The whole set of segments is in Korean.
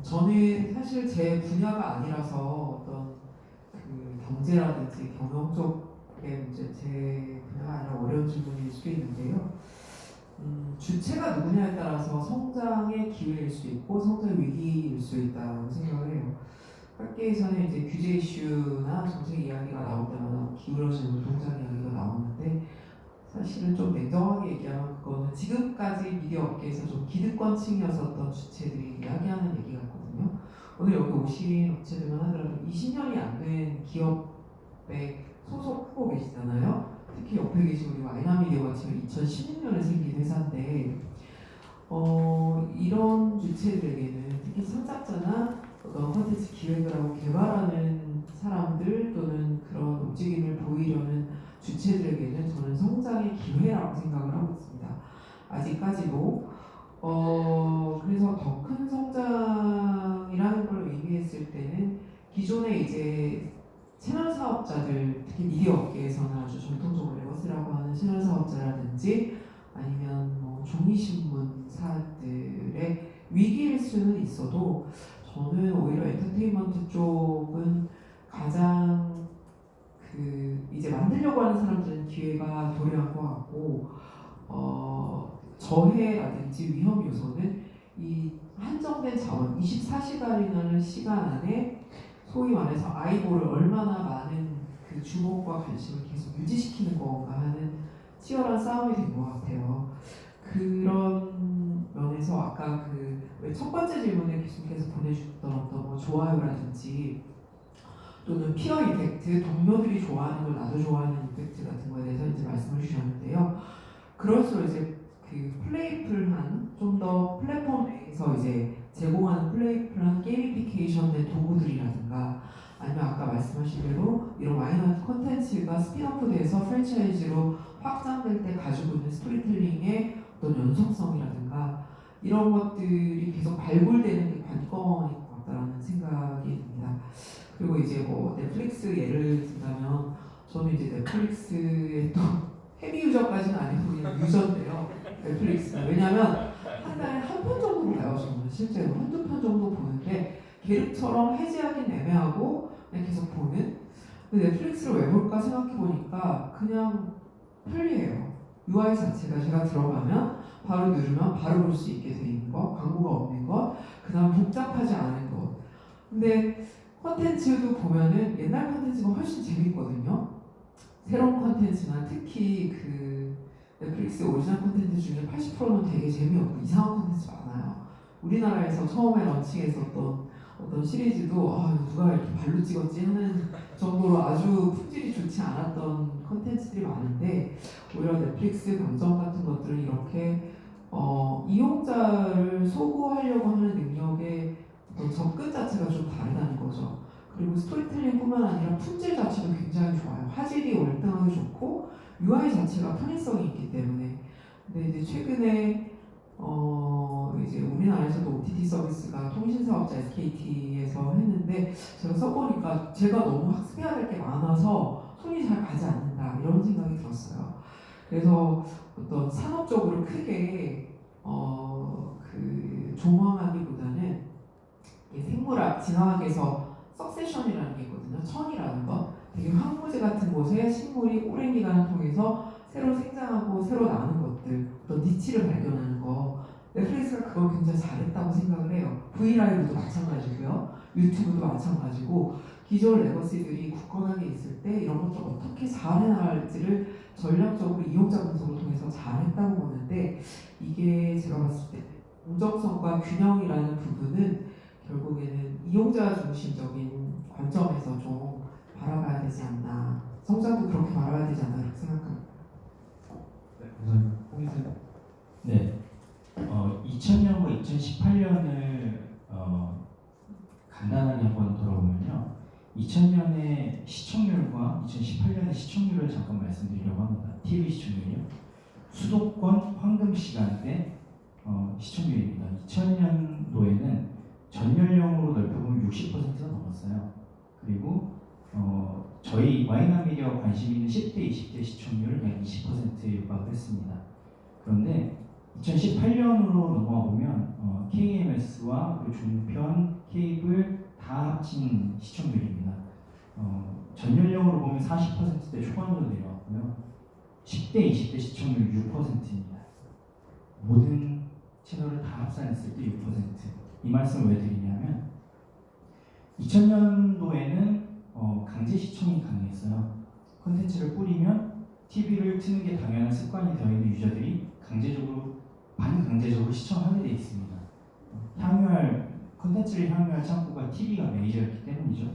저는 사실 제 분야가 아니라서 어떤 그 경제라든지 경영 쪽의 문제, 제 분야가 아니라 어려운 질문일 수도 있는데요. 주체가 누구냐에 따라서 성장의 기회일 수 있고 성장의 위기일 수 있다고 생각을 해요. 학계에서는 이제 규제 이슈나 정책 이야기가 나올 때마다 기울어지는 노동자 이야기가 나오는데, 사실은 좀 냉정하게 얘기하면 그거는 지금까지 미디어 업계에서 좀 기득권층이었었던 주체들이 이야기하는 얘기 같거든요. 오늘 여기 오신 업체들만 하더라도 20년이 안 된 기업에 소속하고 계시잖아요. 특히 옆에 계신 우리 와이나미디어가 지금 2016년에 생긴 회사인데, 이런 주체들에게는 특히 창작자나 어떤 콘텐츠 기획을 하고 개발하는 사람들 또는 그런 움직임을 보이려는 주체들에게는 저는 성장의 기회라고 생각을 하고 있습니다. 아직까지도. 그래서 더 큰 성장이라는 걸 의미했을 때는 기존에 이제 채널 사업자들, 특히 미디어 업계에서는 아주 전통적으로 레거시라고 하는 채널 사업자라든지 아니면 뭐 종이신문사들의 위기일 수는 있어도, 저는 오히려 엔터테인먼트 쪽은 가장 이제 만들려고 하는 사람들은 기회가 도래한 것 같고, 저해라든지 위험 요소는 이 한정된 자원 24시간이라는 시간 안에 소위 말해서 아이돌을 얼마나 많은 그 주목과 관심을 계속 유지시키는 건가 하는 치열한 싸움이 된 것 같아요. 그런 면에서 아까 왜 첫 번째 질문에 교수님께서 보내주셨던 어떤 뭐 좋아요라든지 또는 피어 이펙트, 동료들이 좋아하는 걸 나도 좋아하는 이펙트 같은 거에 대해서 이제 말씀을 주셨는데요. 그럴수록 이제 플레이풀한, 좀 더 플랫폼 내에서 이제 제공하는 플레이풀한 게이미피케이션의 도구들이라든가, 아니면 아까 말씀하신 대로 이런 와이너트 콘텐츠가 스피너프 돼서 프랜차이즈로 확장될 때 가지고 있는 스토리텔링의 어떤 연속성이라든가, 이런 것들이 계속 발굴되는 게 관건인 것 같다는 생각이 듭니다. 그리고 이제 뭐 넷플릭스 예를 든다면, 저는 이제 넷플릭스의 또 헤비 유저까지는 아니고 그냥 유저인데요. 넷플릭스가. 왜냐면 한 달에 한 편 정도 봐요. 저는 실제로 한두 편 정도 보는데, 계륵처럼 해지하긴 애매하고 그냥 계속 보는. 근데 넷플릭스를 왜 볼까 생각해보니까 그냥 편리해요. UI 자체가 제가 들어가면 바로 누르면 바로 볼 수 있게 돼 있는 거, 광고가 없는 것, 그 다음 복잡하지 않은 것. 근데 콘텐츠도 보면은 옛날 콘텐츠가 훨씬 재밌거든요. 새로운 콘텐츠나 특히 넷플릭스 오리지널 콘텐츠 중에 80%는 되게 재미없고 이상한 콘텐츠 많아요. 우리나라에서 처음에 런칭했었던 어떤 시리즈도 누가 이렇게 발로 찍었지 하는 정도로 아주 품질이 좋지 않았던 콘텐츠들이 많은데, 오히려 넷플릭스 강점 같은 것들은 이렇게 이용자를 소구하려고 하는 능력의 접근 자체가 좀 다르다는 거죠. 그리고 스토리텔링뿐만 아니라 품질 자체도 굉장히 좋아요. 화질이 월등하게 좋고 UI 자체가 편의성이 있기 때문에. 근데 이제 최근에 이제 우리나라에서도 OTT 서비스가 통신사업자 SKT에서 했는데, 제가 써보니까 제가 너무 학습해야 될 게 많아서 손이 잘 가지 않는다 이런 생각이 들었어요. 그래서 어떤 산업적으로 크게 조망하기보다는 생물학 진화학에서 석세션이라는 게 있거든요. 천이라는 것. 되게 황무지 같은 곳에 식물이 오랜 기간을 통해서 새로 생장하고 새로 나는 것들, 어떤 니치를 발견하는 거. 넷플릭스가 그걸 굉장히 잘했다고 생각을 해요. 브이라이브도 마찬가지고요. 유튜브도 마찬가지고, 기존 레거시들이 굳건하게 있을 때 이런 것들 어떻게 잘 해나갈지를 전략적으로 이용자 분석을 통해서 잘했다고 보는데, 이게 제가 봤을 때 공정성과 균형이라는 부분은 결국에는 이용자 중심적인 관점에서 좀 바라봐야 되지 않나, 성장도 그렇게 바라봐야 되지 않나, 그렇게 생각합니다. 네, 감사합니다. 홍기생. 네, 2000년과 2018년을 간단하게 한번 돌아보면요. 2000년의 시청률과 2018년의 시청률을 잠깐 말씀드리려고 합니다. TV 시청률이요. 수도권 황금 시간대 시청률입니다. 2000년도에는 전 연령으로 넓혀보면 60%가 넘었어요. 그리고 저희 와이나미디어 관심 있는 10대, 20대 시청률은 약 20%에 육박을 했습니다. 그런데 2018년으로 넘어가 보면 KMS와 그리고 종편, 케이블 다 합친 시청률입니다. 전 연령으로 보면 40%대 초반으로 내려왔고요. 10대, 20대 시청률 6%입니다. 모든 채널을 다 합산했을 때 6%. 이 말씀을 왜 드리냐면 2000년도에는 강제 시청이 가능했어요. 콘텐츠를 뿌리면 TV를 트는 게 당연한 습관이 되어 있는 유저들이 반강제적으로 시청하게 되어 있습니다. 콘텐츠를 향유할 창구가 TV가 메이저였기 때문이죠.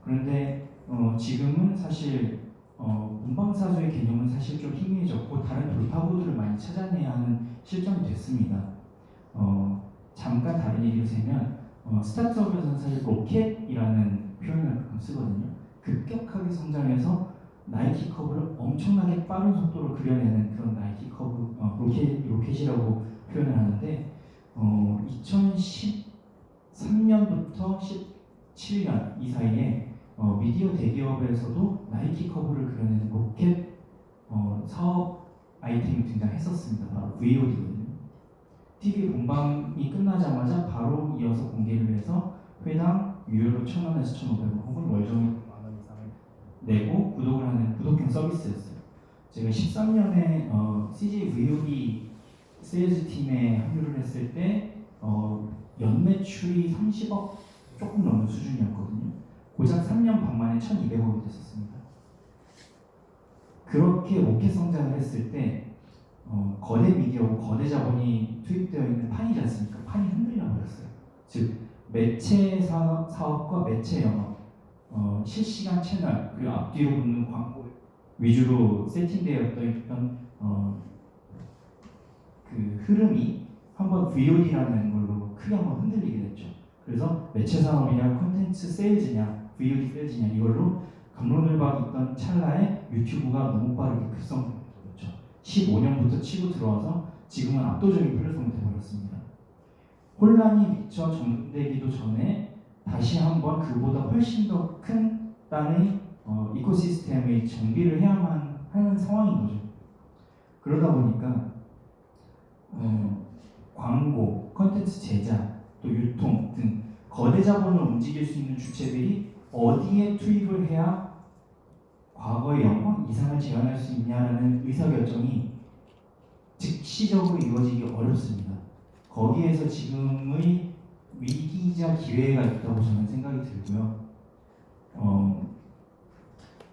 그런데 지금은 사실 문방사수의 개념은 사실 좀 희미해졌고 다른 돌파구들을 많이 찾아내야 하는 실정이 됐습니다. 잠깐 다른 얘기를 세면 스타트업에서는 사실 로켓이라는 표현을 가끔 쓰거든요. 급격하게 성장해서 나이키 커브를 엄청나게 빠른 속도로 그려내는 그런 나이키 커브 로켓이라고 표현을 하는데 2013년부터 17년 이 사이에 미디어 대기업에서도 나이키 커브를 그려내는 로켓 사업 아이템이 등장했었습니다. 바로 VOD거든요. TV 본방이 끝나자마자 바로 이어서 공개를 해서 회당 유료로 1,000원에서 1,500원 혹은 월정액 만원 이상을 내고 구독을 하는 구독형 서비스였어요. 제가 13년에 CJ VOD 세일즈 팀에 합류를 했을 때 연매출이 30억 조금 넘는 수준이었거든요. 고작 3년 반 만에 1,200억이 됐었습니다. 그렇게 로켓 성장을 했을 때 거대 미디어고 거대 자본이 투입되어 있는 판이지 않습니까? 판이 흔들려 버렸어요. 즉 매체 사업과 매체 영업, 실시간 채널 그리고 앞뒤로 붙는 광고 위주로 세팅되어 있던 그 흐름이 한번 VOD라는 걸로 크게 한번 흔들리게 됐죠. 그래서 매체 산업이냐 콘텐츠 세일즈냐 VOD 세일즈냐 이걸로 감론을박 있던 찰나에 유튜브가 너무 빠르게 급성장했죠. 15년부터 치고 들어와서 지금은 압도적인 플랫폼이 되어버렸습니다. 혼란이 미처 정되기도 전에 다시 한번 그보다 훨씬 더 큰 단의 이코시스템의 정비를 해야만 하는 상황인 거죠. 그러다 보니까 광고, 컨텐츠 제작, 또 유통 등 거대 자본을 움직일 수 있는 주체들이 어디에 투입을 해야 과거의 영광 이상을 재현할 수 있냐라는 의사결정이 즉시적으로 이루어지기 어렵습니다. 거기에서 지금의 위기이자 기회가 있다고 저는 생각이 들고요.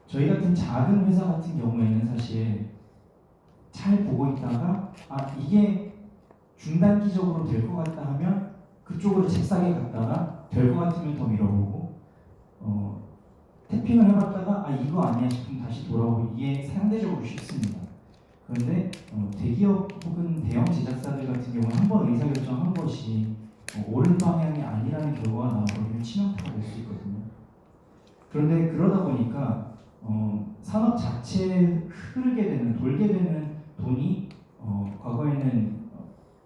저희 같은 작은 회사 같은 경우에는 사실 잘 보고 있다가 이게 중단기적으로 될 것 같다 하면 그쪽으로 잽싸게 갔다가 될 것 같으면 더 밀어보고 태핑을 해봤다가 이거 아니야 싶으면 다시 돌아오고 이게 상대적으로 쉽습니다. 그런데 대기업 혹은 대형 제작사들 같은 경우는 한번 의사결정한 것이 옳은 방향이 아니라는 결과가 나와버리면 치명타가 될 수 있거든요. 그런데 그러다 보니까 산업 자체에 흐르게 되는 돌게 되는 돈이 과거에는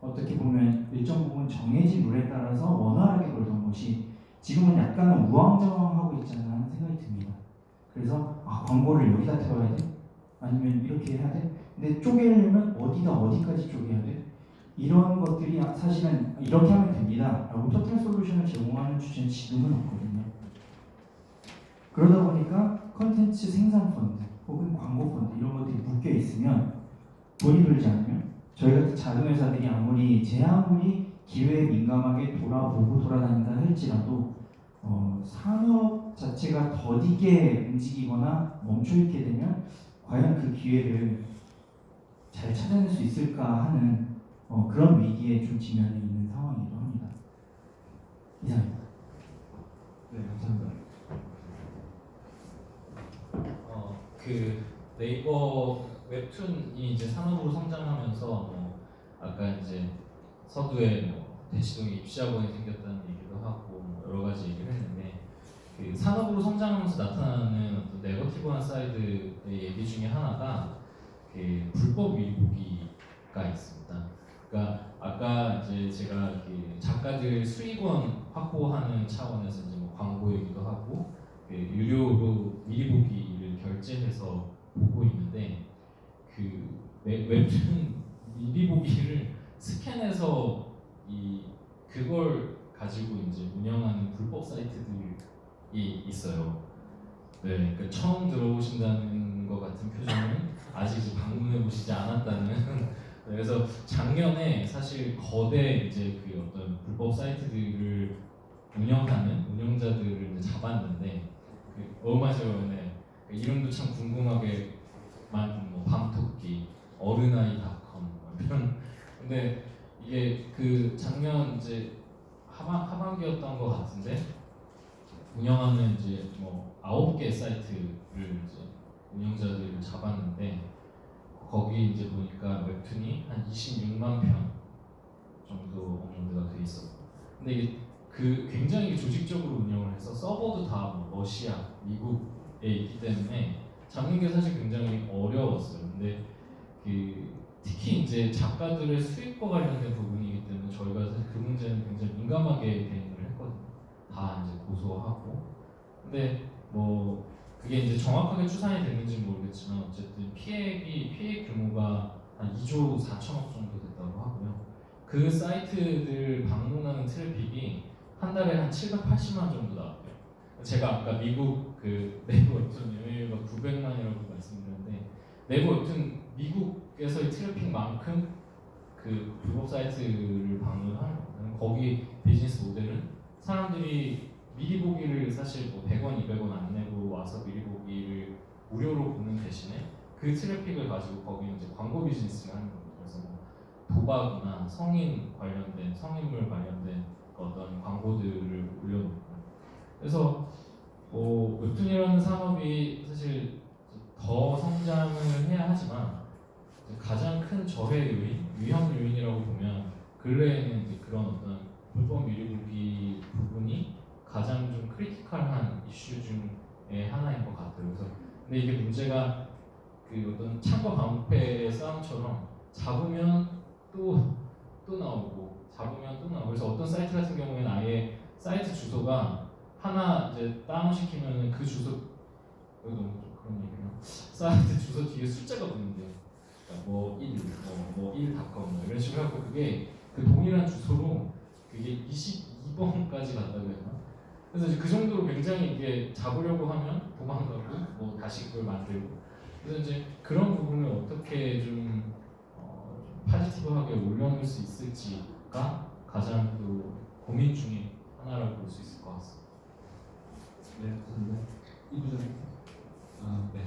어떻게 보면 일정 부분 정해진 룰에 따라서 원활하게 돌던 것이 지금은 약간은 우왕좌왕하고 있잖아 하는 생각이 듭니다. 그래서 광고를 여기다 태워야 돼? 아니면 이렇게 해야 돼? 근데 쪼개려면 어디까지 쪼개야 돼? 이런 것들이 사실은 이렇게 하면 됩니다 라고 토탈 솔루션을 제공하는 주제는 지금은 없거든요. 그러다 보니까 컨텐츠 생산 펀드 혹은 광고 펀드 이런 것들이 묶여 있으면 돈이 들지 않으면 저희 같은 작은 회사들이 아무리 기회에 민감하게 돌아다닌다 할지라도 산업 자체가 더디게 움직이거나 멈춰있게 되면 과연 그 기회를 잘 찾아낼 수 있을까 하는 그런 위기에 좀 지면에 있는 상황이기도 합니다. 이상입니다. 네, 감사합니다. 그 네이버 웹툰이 이제 산업으로 성장하면서 아까 이제 서두에 대치동에 입시학원이 생겼다는 얘기도 하고 여러 가지 얘기를 했는데 그 산업으로 성장하면서 나타나는 어떤 네거티브한 사이드의 얘기 중에 하나가 그 불법 위리보기가 있습니다. 그러니까 아까 이제 제가 그 작가들 수익원 확보하는 차원에서 이제 광고 얘기도 하고 그 유료로 미리보기를 결제해서 보고 있는데 그 웹툰 미리보기를 스캔해서 그걸 가지고 이제 운영하는 불법 사이트들이 있어요. 네, 그 처음 들어오신다는 것 같은 표정은 아직 방문해 보시지 않았다는. 네, 그래서 작년에 사실 거대 이제 그 어떤 불법 사이트들을 운영하는 운영자들을 이제 잡았는데 어마어마하죠. 네. 그 이름도 참 궁금하게 만든 뭐 밤토끼, 어른아이닷컴 이런. 근데 이게 그 작년 이제 하반기였던 것 같은데 운영하는 이제 뭐 9개 사이트를 이제 운영자들을 잡았는데 거기 이제 보니까 웹툰이 한 26만 편 정도 업로드가 돼 있었고, 근데 이게 그 굉장히 조직적으로 운영을 해서 서버도 다뭐 러시아, 미국에 있기 때문에 잡는 게 사실 굉장히 어려웠어요. 근데 특히 이제 작가들의 수익과 관련된 부분이기 때문에 저희가 사실 그 문제는 굉장히 민감하게 대응을 했거든요. 다 이제 고소하고. 근데 뭐 그게 이제 정확하게 추산이 됐는지는 모르겠지만 어쨌든 피해 규모가 한 2조 4천억 정도 됐다고 하고요. 그 사이트들 방문하는 트래픽이 한 달에 한 780만 정도 나왔대요. 제가 아까 미국 그 네이버 웹툰 영유가 900만이라고 말씀드렸는데, 네이버 웹툰 미국에서의 트래픽만큼 그 불법 사이트를 방문하는 거예요. 거기 비즈니스 모델은 사람들이 미리 보기를 사실 뭐 100원, 200원 안 내고 와서 미리 보기를 무료로 보는 대신에 그 트래픽을 가지고 거기 이제 광고 비즈니스를 하는 겁니다. 그래서 뭐 도박이나 성인물 관련된 어떤 광고들을 올려놓고. 그래서 뭐 웹툰이라는 산업이 사실 더 성장을 해야 하지만 가장 큰 저해 요인, 위험 요인이라고 보면 근래에는 이제 그런 어떤 불법 미리 보기 부분이 가장 좀 크리티컬한 이슈 중에 하나인 것 같아요. 그래서 근데 이게 문제가 그 어떤 창과 방패의 싸움처럼 잡으면 또 나오고 잡으면 또 나오고. 그래서 어떤 사이트 같은 경우에는 아예 사이트 주소가 하나 이제 다운시키면은 그 주소, 여기 너무 좀 그런 얘기나, 사이트 주소 뒤에 숫자가 붙는데 그러니까 뭐 1, 뭐 1.com 뭐 이런 식으로 하고 그게 그 동일한 주소로 그게 22번까지 간다고 했나? 그래서 이제 그 정도로 굉장히 이게 잡으려고 하면 도망가고 뭐 다시 그걸 만들고. 그래서 이제 그런 부분을 어떻게 좀 파지티브하게 올려놓을 수 있을지가 가장 그 고민 중에 하나라고 볼 수 있을 것 같습니다. 네, 감사합니다. 이 부장님. 네.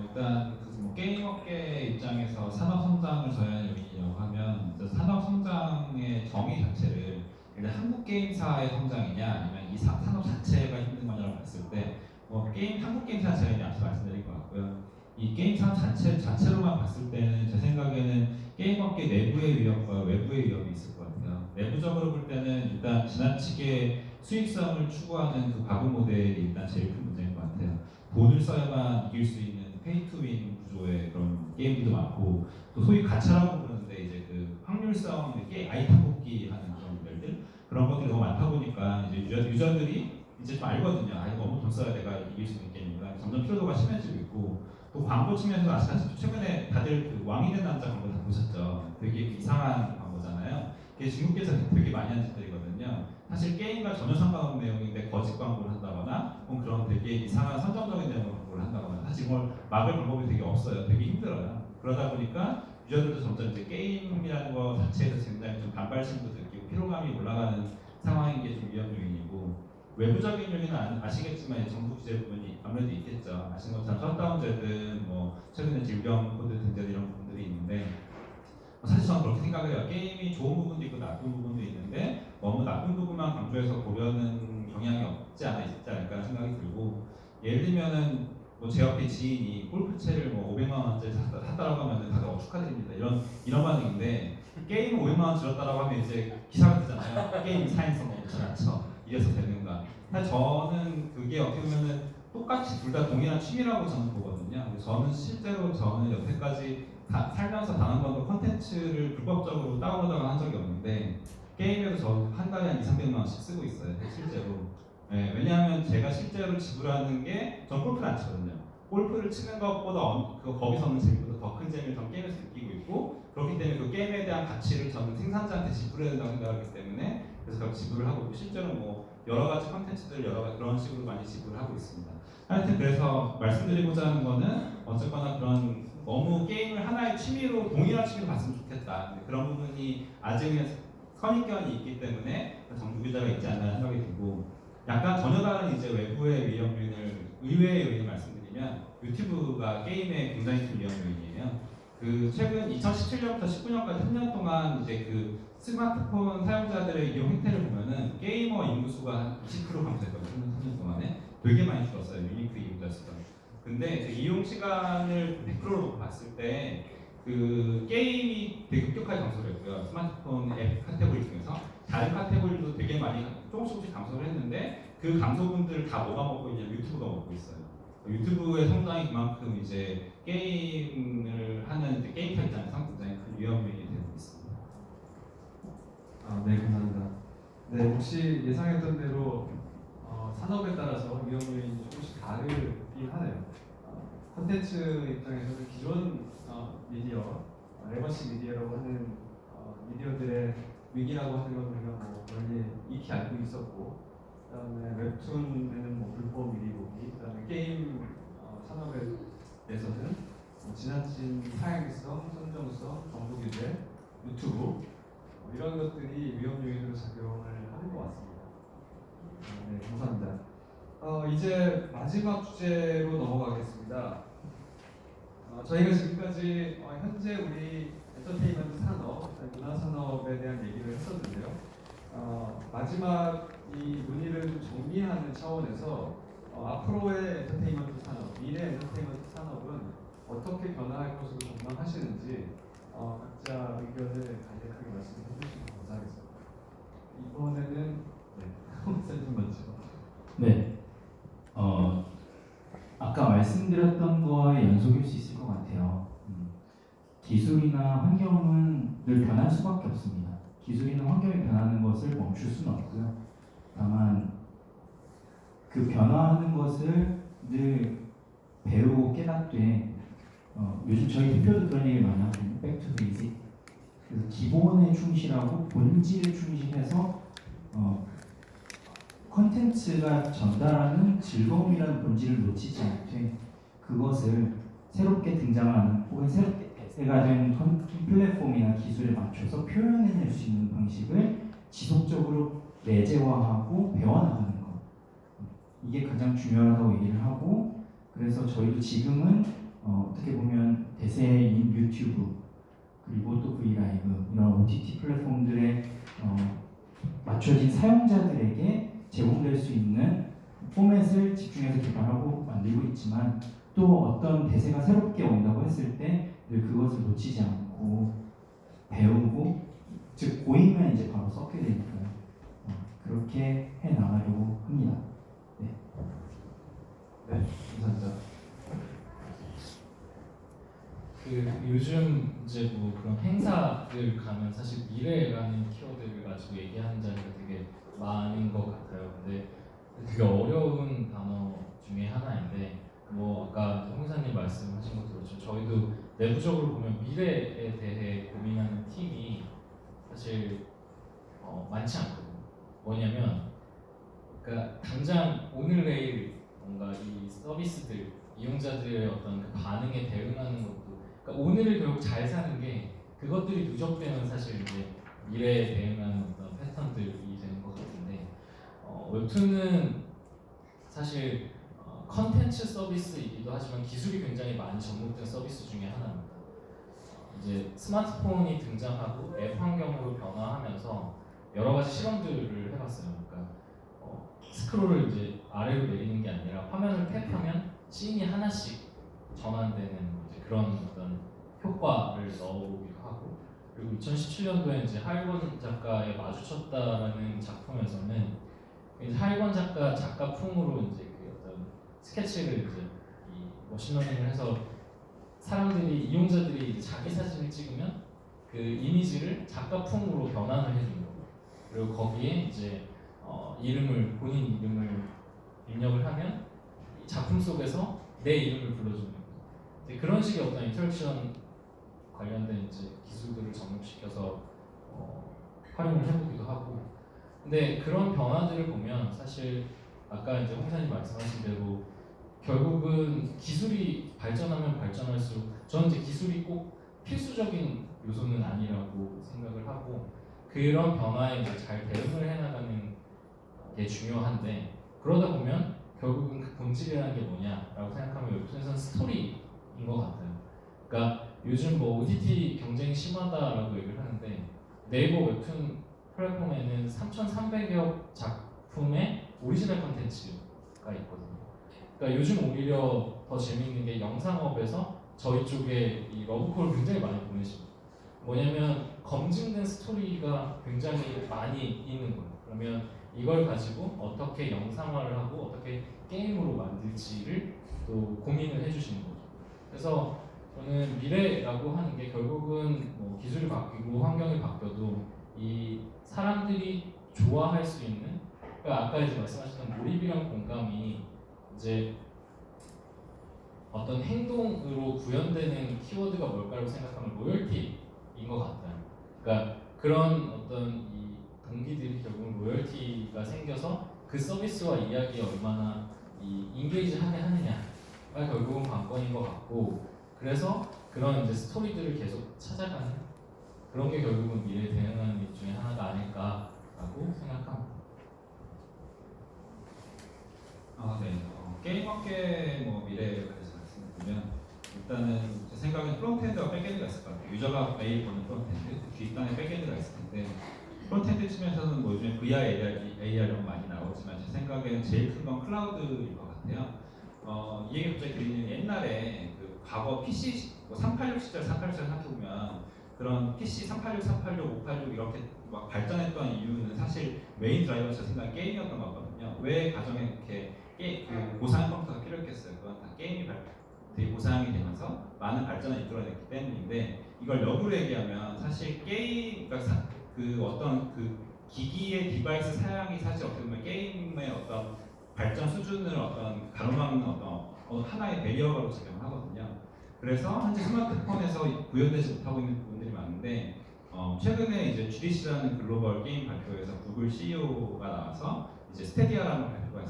일단 뭐 게임 업계 입장에서 산업 성장을 저해하는 요인이라고 하면 산업 성장의 정의 자체를 일단 한국 게임사의 성장이냐 아니면 이 산업 자체가 힘든 거냐고 봤을 때 뭐 한국 게임사 자체가 이제 앞서 말씀드린 것 같고요. 이 게임 산업 자체로만 봤을 때는 제 생각에는 게임 업계 내부의 위협과 외부의 위협이 있을 것 같아요. 내부적으로 볼 때는 일단 지나치게 수익성을 추구하는 그 바구 모델이 일단 제일 큰 문제인 것 같아요. 돈을 써야만 이길 수 있는 페이투윈 구조의 그런 게임들도 많고, 또 소위 가차라고 부르는데 이제 그 확률성 아이템 뽑기 하는 그런 모델들, 그런 것들이 너무 많다 보니까 이제 유저들이 이제 좀 알거든요. 아, 이거 너무 돈 써야 내가 이길 수 있는 게임이니까 점점 피로도가 심해지고 있고, 또 광고 측면에서 아시다시피 최근에 다들 그 왕이 된 남자 광고 다 보셨죠? 되게 이상한 광고잖아요. 그게 중국에서 되게 많이 하는 짓들이거든요. 사실 게임과 전혀 상관없는 내용인데 거짓 광고를 한다거나 혹은 그런 되게 이상한 선정적인 내용으로 광고를 한다거나, 사실 이걸 막을 방법이 되게 없어요. 되게 힘들어요. 그러다 보니까 유저들도 점점 이제 게임이라는 거 자체에서 굉장히 좀 반발심도 느끼고 피로감이 올라가는 상황인 게 좀 위험 요인이고, 외부적인 요인은 아시겠지만 정부 규제 부분이 아무래도 있겠죠. 아시는 것처럼 셧다운제든 뭐 최근에 질병 코드 등등 이런 부분들이 있는데, 사실 저는 그렇게 생각을 해요. 게임이 좋은 부분도 있고 나쁜 부분도 있는데 너무 나쁜 부분만 강조해서 보려는 경향이 없지 않을까 생각이 들고, 예를 들면은 뭐 제 옆에 지인이 골프채를 뭐 500만 원짜리 샀다라고 하면 다들 축하드립니다. 이런 반응인데, 게임 500만 원 들었다라고 하면 이제 기사가 뜨잖아요. 게임 사행성 없지 않죠. 이래서 되는가. 사실 저는 그게 어떻게 보면은 똑같이 둘 다 동일한 취미라고 저는 보거든요. 저는 실제로 여태까지 살면서 단 한 번도 콘텐츠를 불법적으로 다운로드가 한 적이 없는데, 게임에도 저 한 달에 한 200~300만 원씩 쓰고 있어요. 실제로. 네, 왜냐하면 제가 실제로 지불하는 게, 전 골프를 안 치거든요. 골프를 치는 것보다 거기서 는 재미보다 더 큰 재미를 전 게임에서 느끼고 있고, 그렇기 때문에 그 게임에 대한 가치를 저는 생산자한테 지불해야 된다고 생각하기 때문에 그래서 그렇게 지불을 하고 있고 실제로 뭐 여러 가지 컨텐츠들 여러 가지 그런 식으로 많이 지불을 하고 있습니다. 하여튼 그래서 말씀드리고자 하는 거는 어쨌거나 그런 너무 게임을 하나의 취미로 동일한 취미로 봤으면 좋겠다. 근데 그런 부분이 아직은 선입견이 있기 때문에 정부 규제가 있지 않나 생각이 들고 약간 전혀 다른 이제 외부의 위험 요인을 의외의 요인을 말씀드리면 유튜브가 게임에 굉장히 큰 위험 요인이에요. 그 최근 2017년부터 19년까지 3년 동안 이제 그 스마트폰 사용자들의 이용 혜택을 보면은 게이머 인구수가 한 20% 감소했거든요. 3년 동안에 되게 많이 줄었어요. 유니크 이용자 수가. 근데 그 이용 시간을 100%로 봤을 때 그 게임이 되게 급격하게 감소를 했고요. 스마트폰 앱 카테고리 중에서 다른 카테고리도 되게 많이 조금씩 감소를 했는데 그 감소분들을 다 뭐가 먹고 있냐면 유튜브가 먹고 있어요. 유튜브의 성장이 그만큼 이제 게임을 하는 이제 게임사 입장에서 굉장히 큰 위험 요인이 되고 있습니다. 네, 감사합니다. 네, 혹시 예상했던 대로 산업에 따라서 위험 요인이 조금씩 다르긴 하네요. 콘텐츠 입장에서는 기존 미디어, 레거시 미디어라고 하는 미디어들의 위기라고 하는 건 우리가 뭐 널리 익히 알고 있었고, 그다음에 웹툰에는 뭐 불법 미리 보기, 그다음에 게임 산업에서는 뭐 지나친 사행성, 선정성, 정보 규제, 유튜브 이런 것들이 위험 요인으로 작용을 하는 것 같습니다. 네, 감사합니다. 이제 마지막 주제로 넘어가겠습니다. 저희가 지금까지 현재 우리 엔터테인먼트 산업, 문화 산업에 대한 얘기를 했었는데요. 마지막 이 논의를 좀 정리하는 차원에서 앞으로의 엔터테인먼트 산업, 미래 엔터테인먼트 산업은 어떻게 변화할 것으로 전망하시는지 각자 의견을 간략하게 말씀해 주시면 감사하겠습니다. 이번에는 셀좀 먼저. 네. 아까 말씀드렸던 거에 연속일 수 있을 것 같아요. 기술이나 환경은 늘 변할 수밖에 없습니다. 기술이나 환경이 변하는 것을 멈출 수는 없고요. 다만 그 변화하는 것을 늘 배우고 깨닫되 요즘 저희 대표도 그런 얘기를 많이 하거든요. 백투 베이직. 그래서 기본에 충실하고 본질에 충실해서 컨텐츠가 전달하는 즐거움이라는 본질을 놓치지 않되 그것을 새롭게 등장하는 혹은 새롭게 대세가 된 플랫폼이나 기술에 맞춰서 표현해낼 수 있는 방식을 지속적으로 내재화하고 배워나가는 것, 이게 가장 중요하다고 얘기를 하고, 그래서 저희도 지금은 어떻게 보면 대세인 유튜브 그리고 또 브이라이브 이런 OTT 플랫폼들에 맞춰진 사용자들에게 제공될 수 있는 포맷을 집중해서 개발하고 만들고 있지만, 또 어떤 대세가 새롭게 온다고 했을 때 늘 그것을 놓치지 않고 배우고, 즉 보이면 이제 바로 썩게 되니까요. 그렇게 해 나가려고 합니다. 네, 감사합니다. 그 요즘 이제 뭐 그런 행사들 가면 사실 미래라는 키워드를 가지고 얘기하는 자리가 되게 많은 것 같아요. 근데 되게 어려운 단어 중에 하나인데, 뭐 아까 홍사님 말씀하신 것도 그렇죠. 저희도 내부적으로 보면 미래에 대해 고민하는 팀이 사실 많지 않거든요. 뭐냐면, 그러니까 당장 오늘 내일 뭔가 이 서비스들 이용자들의 어떤 그 반응에 대응하는 것도, 그러니까 오늘을 결국 잘 사는 게 그것들이 누적되면 사실 이제 미래에 대응하는 어떤 패턴들이 되는 것 같은데, 웹툰은 사실 컨텐츠 서비스이기도 하지만 기술이 굉장히 많이 접목된 서비스 중에 하나입니다. 이제 스마트폰이 등장하고 앱 환경으로 변화하면서 여러 가지 실험들을 해봤어요. 그러니까 스크롤을 이제 아래로 내리는 게 아니라 화면을 탭하면 씬이 하나씩 전환되는 이제 그런 어떤 효과를 넣어보기도 하고, 그리고 2017년도에 이제 하일권 작가의 마주쳤다라는 작품에서는 이제 하일권 작가풍으로 이제 그 어떤 스케치를 이제 이 머신러닝을 해서 사람들이 이용자들이 이제 자기 사진을 찍으면 그 이미지를 작가풍으로 변환을 해주는 거예요. 그리고 거기에 이제 본인 이름을 입력을 하면 이 작품 속에서 내 이름을 불러주는 거예요. 그런 식의 어떤 인터랙션 관련된 이제 기술들을 접목시켜서 활용을 해보기도 하고. 근데 그런 변화들을 보면 사실 아까 이제 홍사님 말씀하신 대로 결국은 기술이 발전하면 발전할수록 저는 이제 기술이 꼭 필수적인 요소는 아니라고 생각을 하고 그런 변화에 이제 잘 대응을 해나가는 게 중요한데 그러다 보면 결국은 그 본질이라는 게 뭐냐라고 생각하면 웹툰에서는 스토리인 것 같아요. 그러니까 요즘 뭐 OTT 경쟁이 심하다라고 얘기를 하는데 네이버 웹툰 플랫폼에는 3,300여 작품의 오리지널 콘텐츠가 있거든요. 그러니까 요즘 오히려 더 재밌는 게 영상업에서 저희 쪽에 이 러브콜을 굉장히 많이 보내십니다. 뭐냐면 검증된 스토리가 굉장히 많이 있는 거예요. 그러면 이걸 가지고 어떻게 영상화를 하고 어떻게 게임으로 만들지를 또 고민을 해주시는 거죠. 그래서 저는 미래라고 하는 게 결국은 뭐 기술이 바뀌고 환경이 바뀌어도 이 사람들이 좋아할 수 있는 그러니까 아까 이제 말씀하셨던 몰입이랑 공감이 이제 어떤 행동으로 구현되는 키워드가 뭘까라고 생각하면 로열티인 것 같아요. 그러니까 그런 어떤 이 동기들이 결국 로열티가 생겨서 그 서비스와 이야기에 얼마나 이 인게이지하게 하느냐가 결국은 관건인 것 같고 그래서 그런 이제 스토리들을 계속 찾아가는 그런 게 결국은 미래에 대응하는 일 중에 하나가 아닐까라고 생각합니다. 네. 게임 업계 뭐 미래에 관해서 말씀드리면 일단은 제 생각엔 프론트엔드와 백엔드가 있을 것 같아요. 유저가 매일 보는 프론트엔드, 뒷단에 백엔드가 있을 텐데 프론트엔드 측면에서는 뭐 요즘에 VR, AR 이런 거 많이 나오지만 제 생각에는 제일 큰 건 클라우드일 것 같아요. 이 얘기 갑자기 드리는 옛날에 그 과거 PC 뭐 386 시절 386 시절 생각해보면 그런 PC 386, 386, 586 이렇게 막 발전했던 이유는 사실 메인 드라이버가 제 생각에 게임이었던 것 같거든요. 왜 가정에 이렇게 그 고사양 컴퓨터가 필요했겠어요. 그건 다 게임이 되게 고사양이 되면서 많은 발전을 이끌어냈기 때문인데 이걸 역으로 얘기하면 사실 게임, 그러니까 그 어떤 그 기기의 디바이스 사양이 사실 어떻게 보면 게임의 어떤 발전 수준을 어떤 가로막는 어떤 하나의 배리어로 작용을 하거든요. 그래서 현재 스마트폰에서 구현되지 못하고 있는 부분들이 많은데 최근에 이제 GDC라는 글로벌 게임 발표에서 구글 CEO가 나와서 이제 스테디아라는 발표를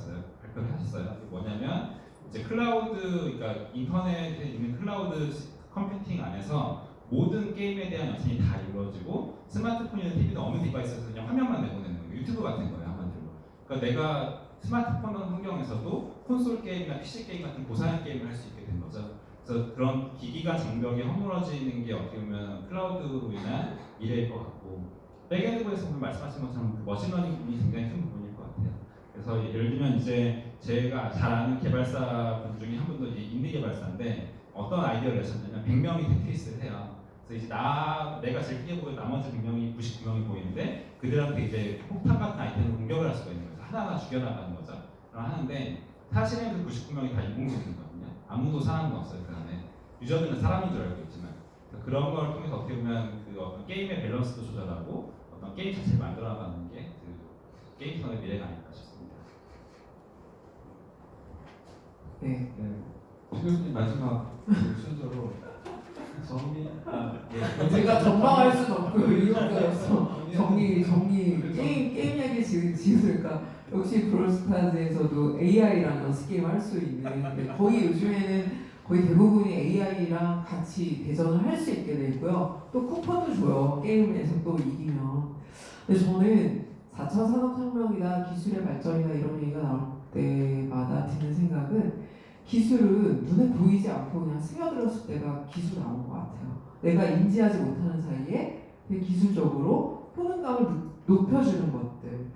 하셨어요. 그게 뭐냐면 이제 클라우드, 그러니까 인터넷에 있는 클라우드 컴퓨팅 안에서 모든 게임에 대한 연산이 다 이루어지고 스마트폰이나 TV나 어느 디바이스에서 그냥 화면만 내보내는 거예요. 유튜브 같은 거예요, 한마디로. 그러니까 내가 스마트폰 환경에서도 콘솔 게임이나 PC 게임 같은 고사양 게임을 할 수 있게 된 거죠. 그래서 그런 기기가 장벽이 허물어지는 게 어떻게 보면 클라우드로 인한 미래일 것 같고 백엔드에서 보면 말씀하신 것처럼 그 머신러닝 부분이 굉장히 큰 부분일 것 같아요. 그래서 예를 들면 이제 제가 잘 아는 개발사 분 중에 한 분도 인디 개발사인데 어떤 아이디어를 내셨냐면 100명이 테트리스를 해요. 그래서 이제 내가 즐기게 보이고 나머지 100명이 99명이 보이는데 그들한테 이제 폭탄 같은 아이템을 공격을 할 수가 있는 거죠. 하나하나 죽여나가는 거죠. 하는데 사실은 그 99명이 다 인공지능이거든요. 아무도 사람은 없어요 그 안에. 유저들은 사람인 줄 알고 있지만 그런 걸 통해서 어떻게 보면 그 어떤 게임의 밸런스도 조절하고 어떤 게임 자체를 만들어나가는 게 그 게임성의 미래가 아닐까 싶습니다. 네. 최교수님 마지막 순서로 제가 전망할 수는 없고요. 이유가 없어. 게임 얘기 지으니까 역시 브롤스타즈에서도 AI랑 연습게임 할 수 있는 거의 요즘에는 거의 대부분이 AI랑 같이 대전을 할 수 있게 돼 있고요. 또 쿠폰도 줘요. 게임에서 또 이기면. 근데 저는 4차 산업혁명이다, 기술의 발전이다 이런 얘기가 나올 때마다 드는 생각은 기술은 눈에 보이지 않고 그냥 스며들었을 때가 기술 나온 것 같아요. 내가 인지하지 못하는 사이에 되게 기술적으로 효능감을 높여주는 것들.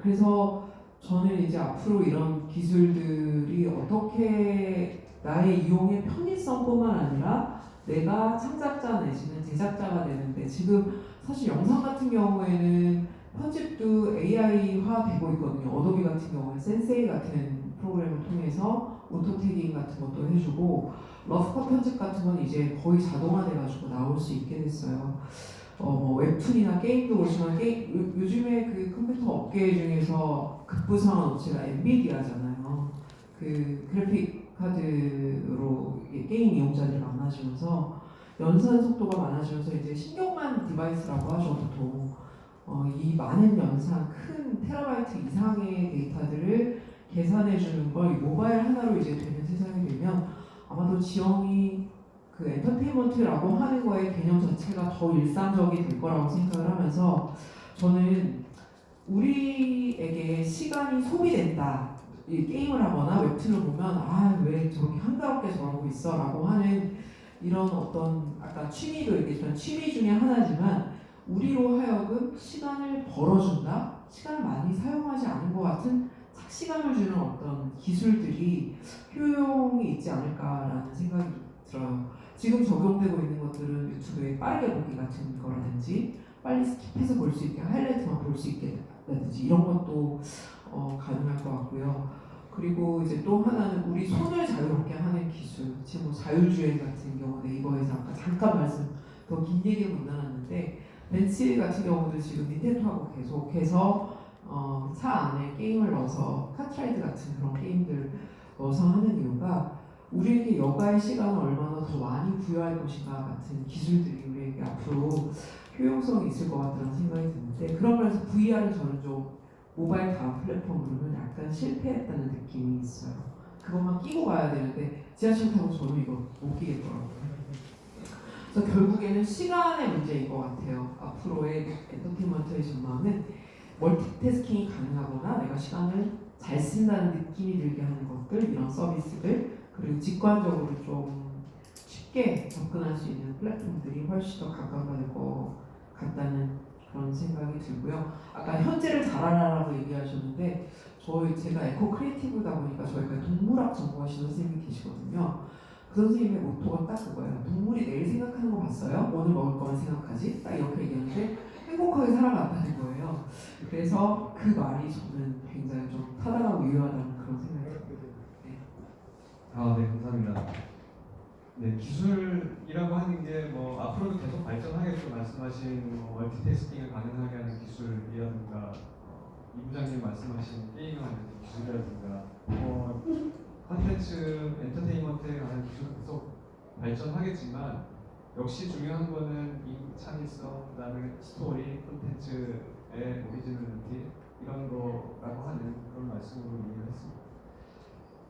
그래서 저는 이제 앞으로 이런 기술들이 어떻게 나의 이용의 편의성뿐만 아니라 내가 창작자 내지는 제작자가 되는데 지금 사실 영상 같은 경우에는 편집도 AI화 되고 있거든요. 어도비 같은 경우는 센세이 같은 프로그램을 통해서 오토 태깅 같은 것도 해주고 러프컷 편집 같은 건 이제 거의 자동화돼가지고 나올 수 있게 됐어요. 웹툰이나 게임도 그렇지만 요즘에 그 컴퓨터 업계 중에서 급부상한 업체가 엔비디아잖아요. 그 그래픽 카드로 게임 이용자들이 많아지면서 연산 속도가 많아지면서 이제 신경만 디바이스라고 하죠. 보통 이 많은 연산, 큰 테라바이트 이상의 데이터들을 계산해주는 걸 모바일 하나로 이제 되는 세상이 되면 아마도 지형이 그 엔터테인먼트라고 하는 거의 개념 자체가 더 일상적이 될 거라고 생각을 하면서 저는 우리에게 시간이 소비된다. 이 게임을 하거나 웹툰을 보면 아 왜 저렇게 한가롭게 저러고 있어 라고 하는 이런 어떤 아까 취미도 얘기했지만 취미 중에 하나지만 우리로 하여금 시간을 벌어준다? 시간을 많이 사용하지 않은 것 같은 착시감을 주는 어떤 기술들이 효용이 있지 않을까라는 생각이 들어요. 지금 적용되고 있는 것들은 유튜브에 빠르게 보기 같은 거라든지 빨리 스킵해서 볼 수 있게 하이라이트만 볼 수 있게 라든지 이런 것도 가능할 것 같고요. 그리고 이제 또 하나는 우리 손을 자유롭게 하는 기술. 지금 뭐 자율주행 같은 경우 네이버에서 아까 잠깐 말씀 더 긴 얘기를 못 나눴는데 벤츠 같은 경우도 지금 닌텐도하고 계속해서 차 안에 게임을 넣어서 카트라이드 같은 그런 게임들 넣어서 하는 이유가 우리에게 여가의 시간을 얼마나 더 많이 부여할 것인가 같은 기술들이 우리에게 앞으로 효용성이 있을 것 같다는 생각이 드는데 그런 면에서 VR은 저는 좀 모바일 다음 플랫폼으로는 약간 실패했다는 느낌이 있어요. 그것만 끼고 가야 되는데 지하철 타고 저는 이거 못 끼겠더라고요. 그래서 결국에는 시간의 문제인 것 같아요. 앞으로의 엔터테인먼트의 전망은 멀티태스킹이 가능하거나 내가 시간을 잘 쓴다는 느낌이 들게 하는 것들, 이런 서비스들, 그리고 직관적으로 좀 쉽게 접근할 수 있는 플랫폼들이 훨씬 더 가까워질 것 같다는 그런 생각이 들고요. 아까 현재를 잘 알아라고 얘기하셨는데 제가 에코 크리에이티브다 보니까 저희가 동물학 전공하시는 선생님이 계시거든요. 그 선생님의 모토가 딱 그거예요. 동물이 내일 생각하는 거 봤어요? 오늘 먹을 거만 생각하지? 딱 이렇게 얘기하는데 행복하게 살아간다는 거예요. 그래서 그 말이 저는 굉장히 좀 타당하고 유효하다는 그런 생각이 듭니다. 네. 네, 감사합니다. 네, 기술이라고 하는 게 뭐 앞으로도 계속 발전하겠죠. 말씀하신 멀티태스킹을 가능하게 하는 기술이라든가 이 부장님 말씀하신 게임하는 기술이라든가 컨텐츠, 엔터테인먼트에 관한 기술은 계속 발전하겠지만 역시 중요한 거는 이 창의성, 그다음에 스토리, 콘텐츠의 오리지널리티 이런 거라고 하는 그런 말씀으로 이해를 했습니다.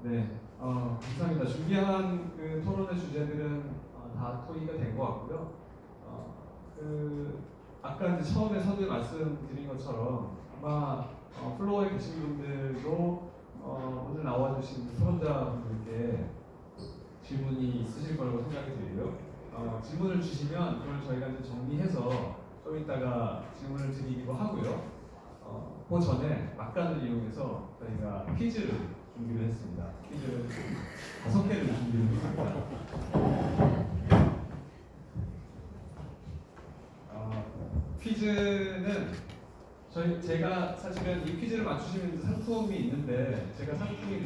네, 감사합니다. 준비한 그 토론의 주제들은 다 토의가 된 것 같고요. 아까 이제 처음에 서두에 말씀드린 것처럼 아마 플로어에 계신 분들도 오늘 나와주신 토론자분들께 질문이 있으실 거라고 생각이 들고요. 질문을 주시면 그걸 저희가 이제 정리해서 좀 이따가 질문을 드리기도 하고요. 그 전에 막간을 이용해서 저희가 퀴즈를 준비를 했습니다. 퀴즈를 5개를 준비를 했습니다. 퀴즈는 제가 사실은 이 퀴즈를 맞추시면 상품이 있는데 제가 상품이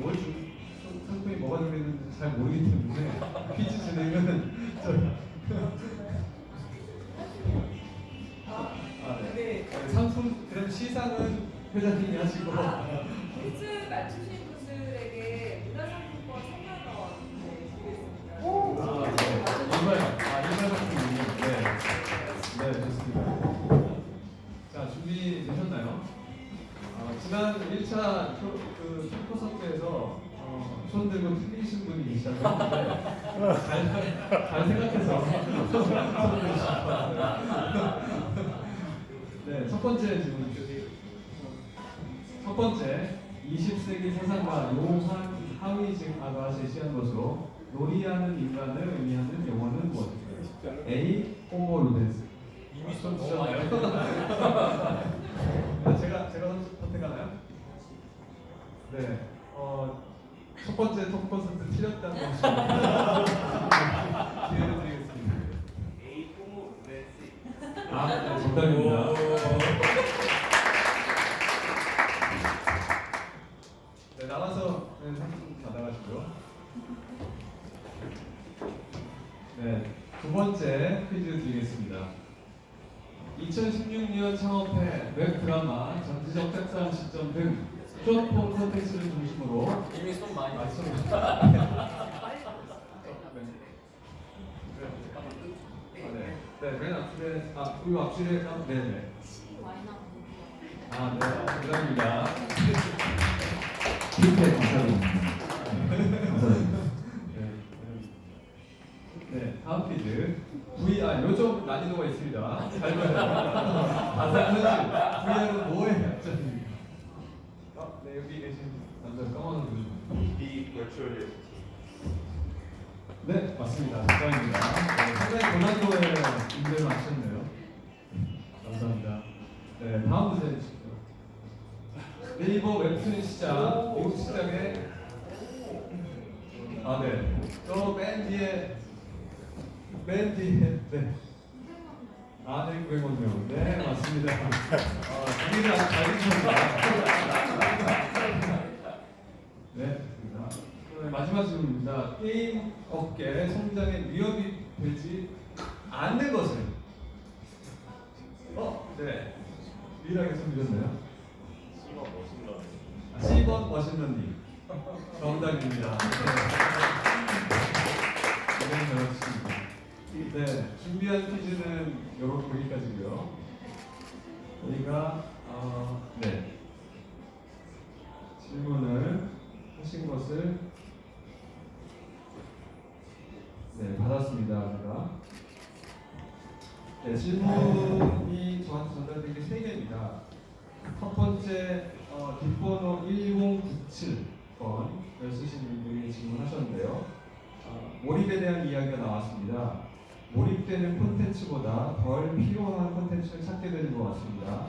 뭐가 들어있는지 잘 모르기 때문에 퀴즈 진행은 네. 상품 그럼 시상은 회장님이 하시고 퀴즈 맞추신 분들에게 문화상품권 3만 원 드리겠습니다. 이말 상품이 네, 좋습니다. 자, 준비되셨나요? 지난 1차 콘서트에서 손 들고 틀리신 분이 계시다고 했는데 잘 생각해서 손 들으실 것 같아요. 네, 첫 번째 질문. 첫 번째, 20세기 사상가 요한 하위징아가 제시한 것으로 놀이하는 인간을 의미하는 용어는 무엇일까요? A. 호모 루덴스. 이미 손 주셨나요? 제가 선택하나요? 네. 첫 번째 토크 콘서트 틀렸다는 기회를 드리겠습니다. A 호모 루덴스. 네, 정답입니다. 네, 나와서 상품 받아가시고요. 네, 두 번째 퀴즈 드리겠습니다. 2016년 창업해 웹 드라마, 전지적 작사한 시점 등 숏폼 콘텐츠를 중심으로 이미 손 많이 맞춰주셨습니다. 네, 맨 앞줄에 이 앞줄에 네네. 네, 감사합니다. 피드백 감사드립니다. 감사드립니다. 네, 다음 퀴즈. 요쪽 난이도가 있습니다. 잘 봐요. 가상 현실. VR은 뭐의 약자입니까? 네, 여기 계신 남자 까만 옷. Be virtual reality. 네, 맞습니다. 정답입니다. 상당히 고난도의 문제를 맞췄네요. 감사합니다. 네, 다음 문제 주시죠. 네이버 웹툰 시장, 미국 시장에 네. 맨 뒤에 네. 900만. 네, 맞습니다. 정리를 아주 잘 해주셨습니다. 네, 좋습니다. 그다음에 마지막 질문입니다. 게임 업계 성장에 위협이 되지 않는 것은? 네. 유일하게 손드셨나요? C번 머신러닝. 정답입니다. 네, 준비한 퀴즈는 여기까지고요. 저희가 질문을 하신 것을 받았습니다. 제가 질문이 저한테 전달된 게 3개입니다. 첫 번째 뒷번호 1097번을 쓰신 분이 질문하셨는데요. 몰입에 대한 이야기가 나왔습니다. 몰입되는 콘텐츠보다 덜 필요한 콘텐츠를 찾게 되는 것 같습니다.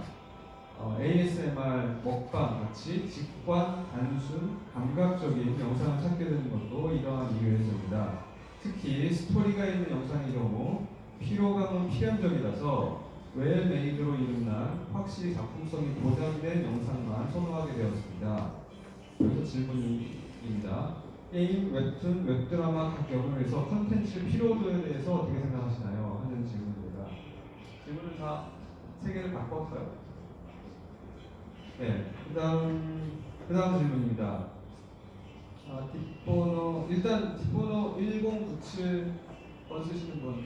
ASMR, 먹방 같이 직관, 단순, 감각적인 영상을 찾게 되는 것도 이러한 이유에서입니다. 특히 스토리가 있는 영상의 경우 피로감은 필연적이라서 웰메이드로 이름난 확실히 작품성이 보장된 영상만 선호하게 되었습니다. 그래서 질문입니다. 게임, 웹툰, 웹드라마 각 영역에서 컨텐츠 피로도에 대해서 어떻게 생각하시나요? 하는 질문입니다. 질문을 다 3개를 바꿨어요. 네, 그 다음 질문입니다. 뒷번호 1097번 쓰시는 분. 네.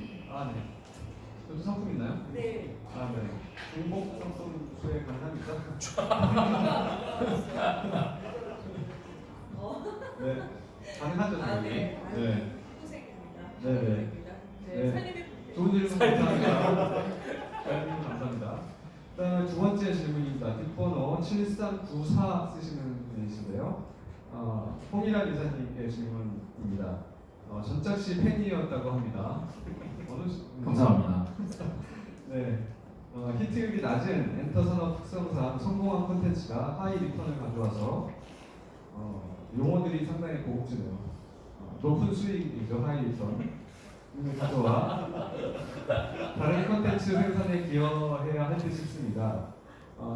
저도 상품 있나요? 네. 네. 중복 상품 수혜 가능합니까? 네. 가능하죠, 당연히. 네. 네. 후생입니다. 네네. 네. 살림의 좋은 질문 감사합니다. 질문 감사합니다. 그다음에 두 번째 질문입니다. 뒷번호 7394 쓰시는 분이신데요. 홍일환 이사님께 질문입니다. 전작시 팬이었다고 합니다. 감사합니다. 네. 히트율이 낮은 엔터 산업 특성상 성공한 콘텐츠가 하이 리턴을 가져와서 용어들이 상당히 고급지네요. 높은 수익이죠, 하이 리턴을 가져와 다른 콘텐츠 생산에 기여해야 할 듯 싶습니다.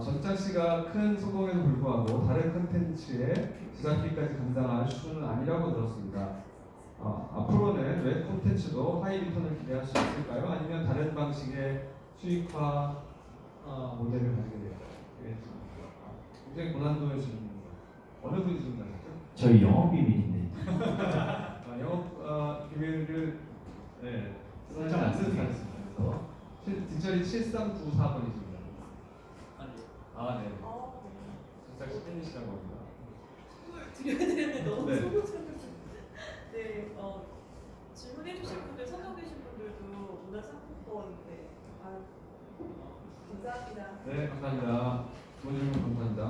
전작시가 큰 성공에도 불구하고 다른 콘텐츠의 제작비까지 감당할 수준은 아니라고 들었습니다. 앞으로는 웹 콘텐츠도 하이 리턴을 기대할 수 있을까요? 아니면 다른 방식의 수익화 모델을 가지게 될까요? 굉장히 고난도의 질문입니다. 어느 분이 질문하셨죠? 저희 영업 비밀인데. 영업 비밀을 쓰지 않습니다. 그래서 뒷자리 7394번이십니다. 네. 전작 팬이시라고 합니다. 드려야 되는데 너무 네. 소극적이어서. 네. 질문해주신 분들, 선정되신 분들도 문화상품권인데. 감사합니다. 네, 감사합니다. 좋은 질문 감사합니다.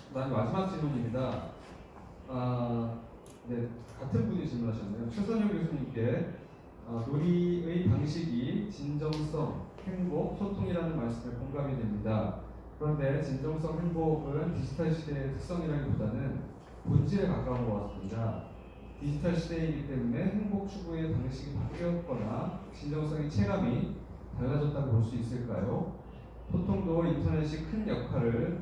그다음 마지막 질문입니다. 같은 분이 질문하셨네요. 최선영 교수님께 놀이의 방식이 진정성, 행복, 소통이라는 말씀에 공감이 됩니다. 그런데 진정성, 행복은 디지털 시대의 특성이라기보다는 본질에 가까운 것 같습니다. 디지털 시대이기 때문에 행복 추구의 방식이 바뀌었거나 진정성의 체감이 달라졌다고 볼 수 있을까요? 소통도 인터넷이 큰 역할을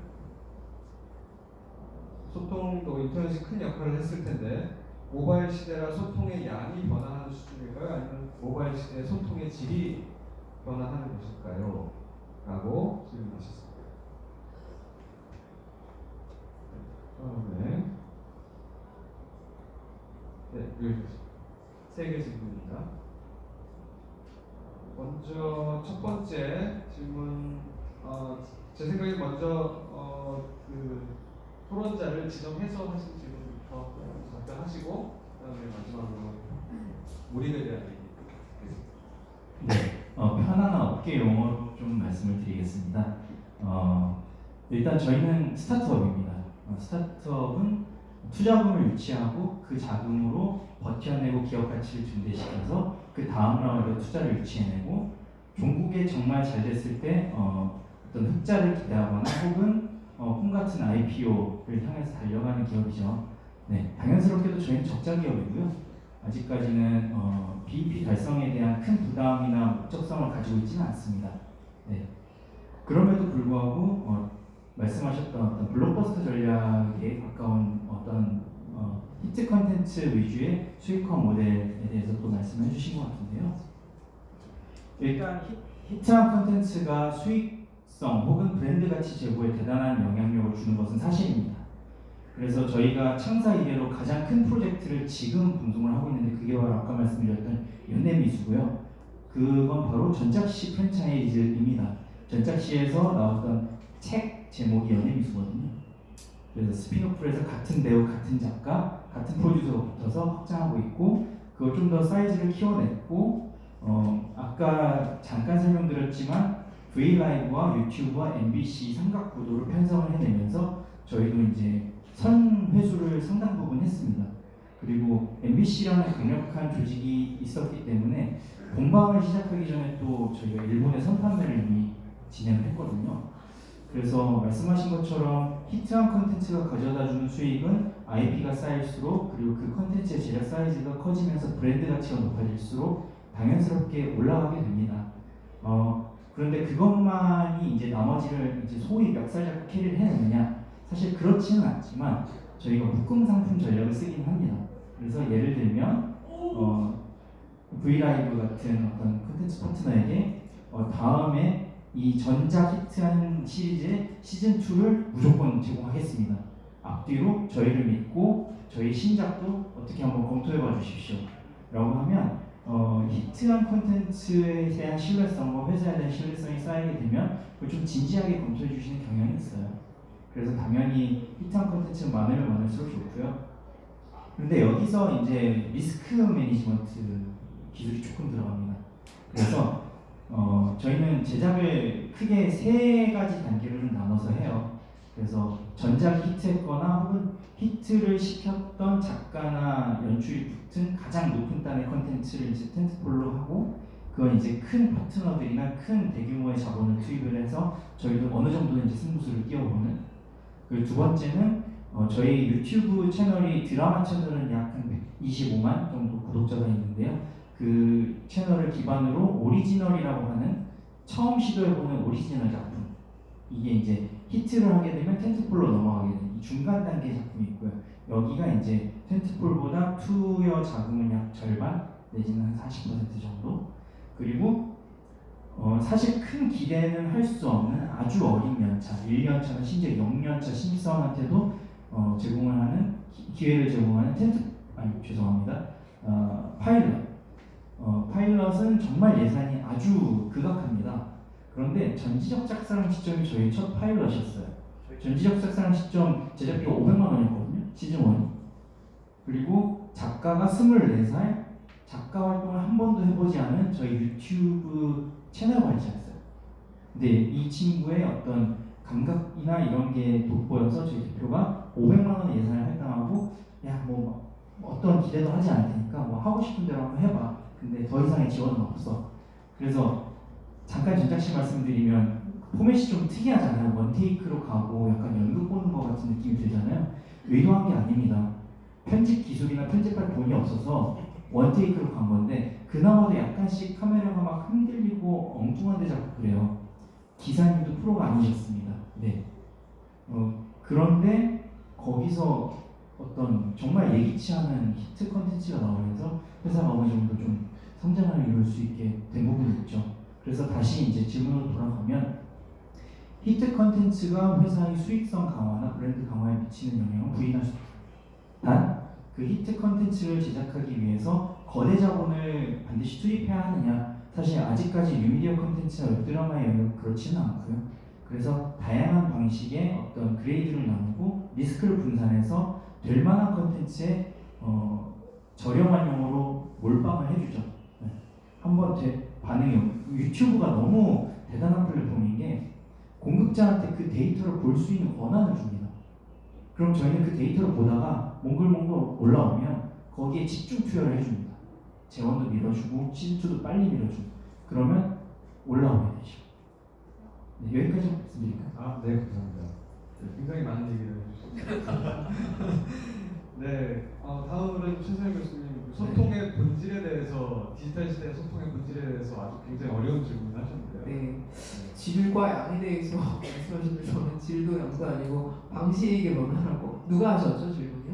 했을 텐데 모바일 시대라 소통의 양이 변화하는 수준일까요? 아니면 모바일 시대의 소통의 질이 변화하는 것일까요? 라고 질문하셨습니다. 여기 3개 질문입니다. 먼저 첫 번째 질문, 제 생각에 먼저 그 토론자를 지정해서 하신 질문부터 답변하시고 그다음에 마지막으로 몰입에 대한 얘기 드리겠습니다. 네, 편안한 업계 용어로 좀 말씀을 드리겠습니다. 일단 저희는 스타트업입니다. 스타트업은 투자금을 유치하고 그 자금으로 버텨내고 기업 가치를 증대시켜서 그 다음 라운드에 투자를 유치해내고 종국에 정말 잘 됐을 때 어떤 흑자를 기대하거나 혹은 꿈 같은 IPO를 향해서 달려가는 기업이죠. 네, 당연스럽게도 저희는 적자 기업이고요. 아직까지는 BEP 달성에 대한 큰 부담이나 목적성을 가지고 있지는 않습니다. 네. 그럼에도 불구하고 말씀하셨던 어떤 블록버스터 전략에 가까운 어떤 히트 컨텐츠 위주의 수익화 모델에 대해서 또 말씀해 주신 것 같은데요. 일단 히트한 컨텐츠가 수익성 혹은 브랜드 가치 제고에 대단한 영향력을 주는 것은 사실입니다. 그래서 저희가 창사 이래로 가장 큰 프로젝트를 지금 분송을 하고 있는데 그게 바로 아까 말씀드렸던 연내미수고요. 그건 바로 전작시 프랜차이즈입니다. 전작시에서 나왔던 책 제목이 연예미수거든요. 그래서 스피노프를 해서 같은 배우, 같은 작가, 같은 프로듀서가 붙어서 확장하고 있고 그걸 좀 더 사이즈를 키워냈고 아까 잠깐 설명드렸지만 V라이브와 유튜브와 MBC 삼각구도를 편성을 해내면서 저희도 이제 선회수를 상당 부분 했습니다. 그리고 MBC라는 강력한 조직이 있었기 때문에 본방을 시작하기 전에 또 저희가 일본의 선판매를 이미 진행을 했거든요. 그래서 말씀하신 것처럼 히트한 컨텐츠가 가져다주는 수익은 IP가 쌓일수록 그리고 그 컨텐츠의 제작 사이즈가 커지면서 브랜드 가치가 높아질수록 당연스럽게 올라가게 됩니다. 그런데 그것만이 이제 나머지를 이제 소위 멱살 잡고 캐리를 해내느냐? 사실 그렇지는 않지만 저희가 묶음 상품 전략을 쓰긴 합니다. 그래서 예를 들면 V라이브 같은 어떤 콘텐츠 파트너에게 다음에 이 전작 히트한 시리즈의 시즌2를 무조건 제공하겠습니다. 앞뒤로 저희를 믿고 저희 신작도 어떻게 한번 검토해봐 주십시오. 라고 하면 히트한 콘텐츠에 대한 신뢰성과 회사에 대한 신뢰성이 쌓이게 되면 그걸 좀 진지하게 검토해 주시는 경향이 있어요. 그래서 당연히 히트한 콘텐츠는 많으면 많을수록 좋고요. 그런데 여기서 이제 리스크 매니지먼트 기술이 조금 들어갑니다. 그래서 저희는 제작을 크게 세 가지 단계로 좀 나눠서 해요. 그래서 전작이 히트했거나 혹은 히트를 시켰던 작가나 연출이 붙은 가장 높은 단의 컨텐츠를 이제 텐트폴로 하고 그건 이제 큰 파트너들이나 큰 대규모의 자본을 투입을 해서 저희도 어느 정도는 이제 승부수를 띄워보는. 그리고 두 번째는 저희 유튜브 채널이 드라마 채널은 약 한 125만 정도 구독자가 있는데요. 그 채널을 기반으로 오리지널이라고 하는 처음 시도해보는 오리지널 작품 이게 이제 히트를 하게 되면 텐트폴로 넘어가게 되는 이 중간 단계 작품이 있고요. 여기가 이제 텐트폴보다 투여 자금은 약 절반 내지는 한 40% 정도. 그리고 사실 큰 기대는 할 수 없는 아주 어린 연차, 1년차나 심지어 0년차 신입사원한테도 제공을 하는 기회를 제공하는 파일럿. 파일럿은 정말 예산이 아주 극악합니다. 그런데 전지적 작사랑 시점이 저희 첫 파일럿이었어요. 전지적 작사랑 시점 제작비가 500만 원이었거든요. 시즌 1이. 그리고 작가가 24살, 작가 활동을 한 번도 해보지 않은 저희 유튜브 채널 관리자였어요. 근데 이 친구의 어떤 감각이나 이런 게 돋보여서 저희 대표가 500만 원 예산을 할당하고 야 뭐 어떤 기대도 하지 않을 테니까 뭐 하고 싶은 대로 한번 해봐. 근데 더 이상의 지원은 없어. 그래서 잠깐 전작시 말씀드리면 포맷이 좀 특이하잖아요. 원테이크로 가고 약간 연극 보는 것 같은 느낌이 들잖아요. 의도한 게 아닙니다. 편집 기술이나 편집할 돈이 없어서 원테이크로 간 건데 그나마도 약간씩 카메라가 막 흔들리고 엉뚱한데 자꾸 그래요. 기사님도 프로가 아니셨습니다. 네. 그런데 거기서 어떤 정말 예기치 않은 히트 컨텐츠가 나오면서 회사가 어느 정도 좀 성장을 이룰 수 있게 된 부분이 있죠. 그래서 다시 이제 질문으로 돌아가면 히트 컨텐츠가 회사의 수익성 강화나 브랜드 강화에 미치는 영향을 부인할 수 없다. 단 그 히트 컨텐츠를 제작하기 위해서 거대 자본을 반드시 투입해야 하느냐? 사실 아직까지 뉴미디어 콘텐츠나 웹드라마의 영역은 그렇지는 않고요. 그래서 다양한 방식의 어떤 그레이드를 나누고 리스크를 분산해서 될 만한 콘텐츠에 저렴한 용어로 몰빵을 해주죠. 네. 한번 반응이 유튜브가 너무 대단한 플랫폼인 게 공급자한테 그 데이터를 볼 수 있는 권한을 줍니다. 그럼 저희는 그 데이터를 보다가 몽글몽글 올라오면 거기에 집중 투여를 해줍니다. 재원도 밀어주고 시즌2도 빨리 밀어주고 그러면 올라오게 되죠. 네, 여기까지 말씀드릴까요? 아, 네, 감사합니다. 네, 굉장히 많은 얘기를 해주셨습니다. 네, 다음으로는 최선일 교수님 소통의 본질에 대해서 디지털 시대의 소통의 본질에 대해서 아주 굉장히 어려운 질문을 하셨는데요. 네, 질과 양에 대해서 말씀하시는데 저는 질도 양도 아니고 방식의 변화라고 누가 하셨죠 질문이요?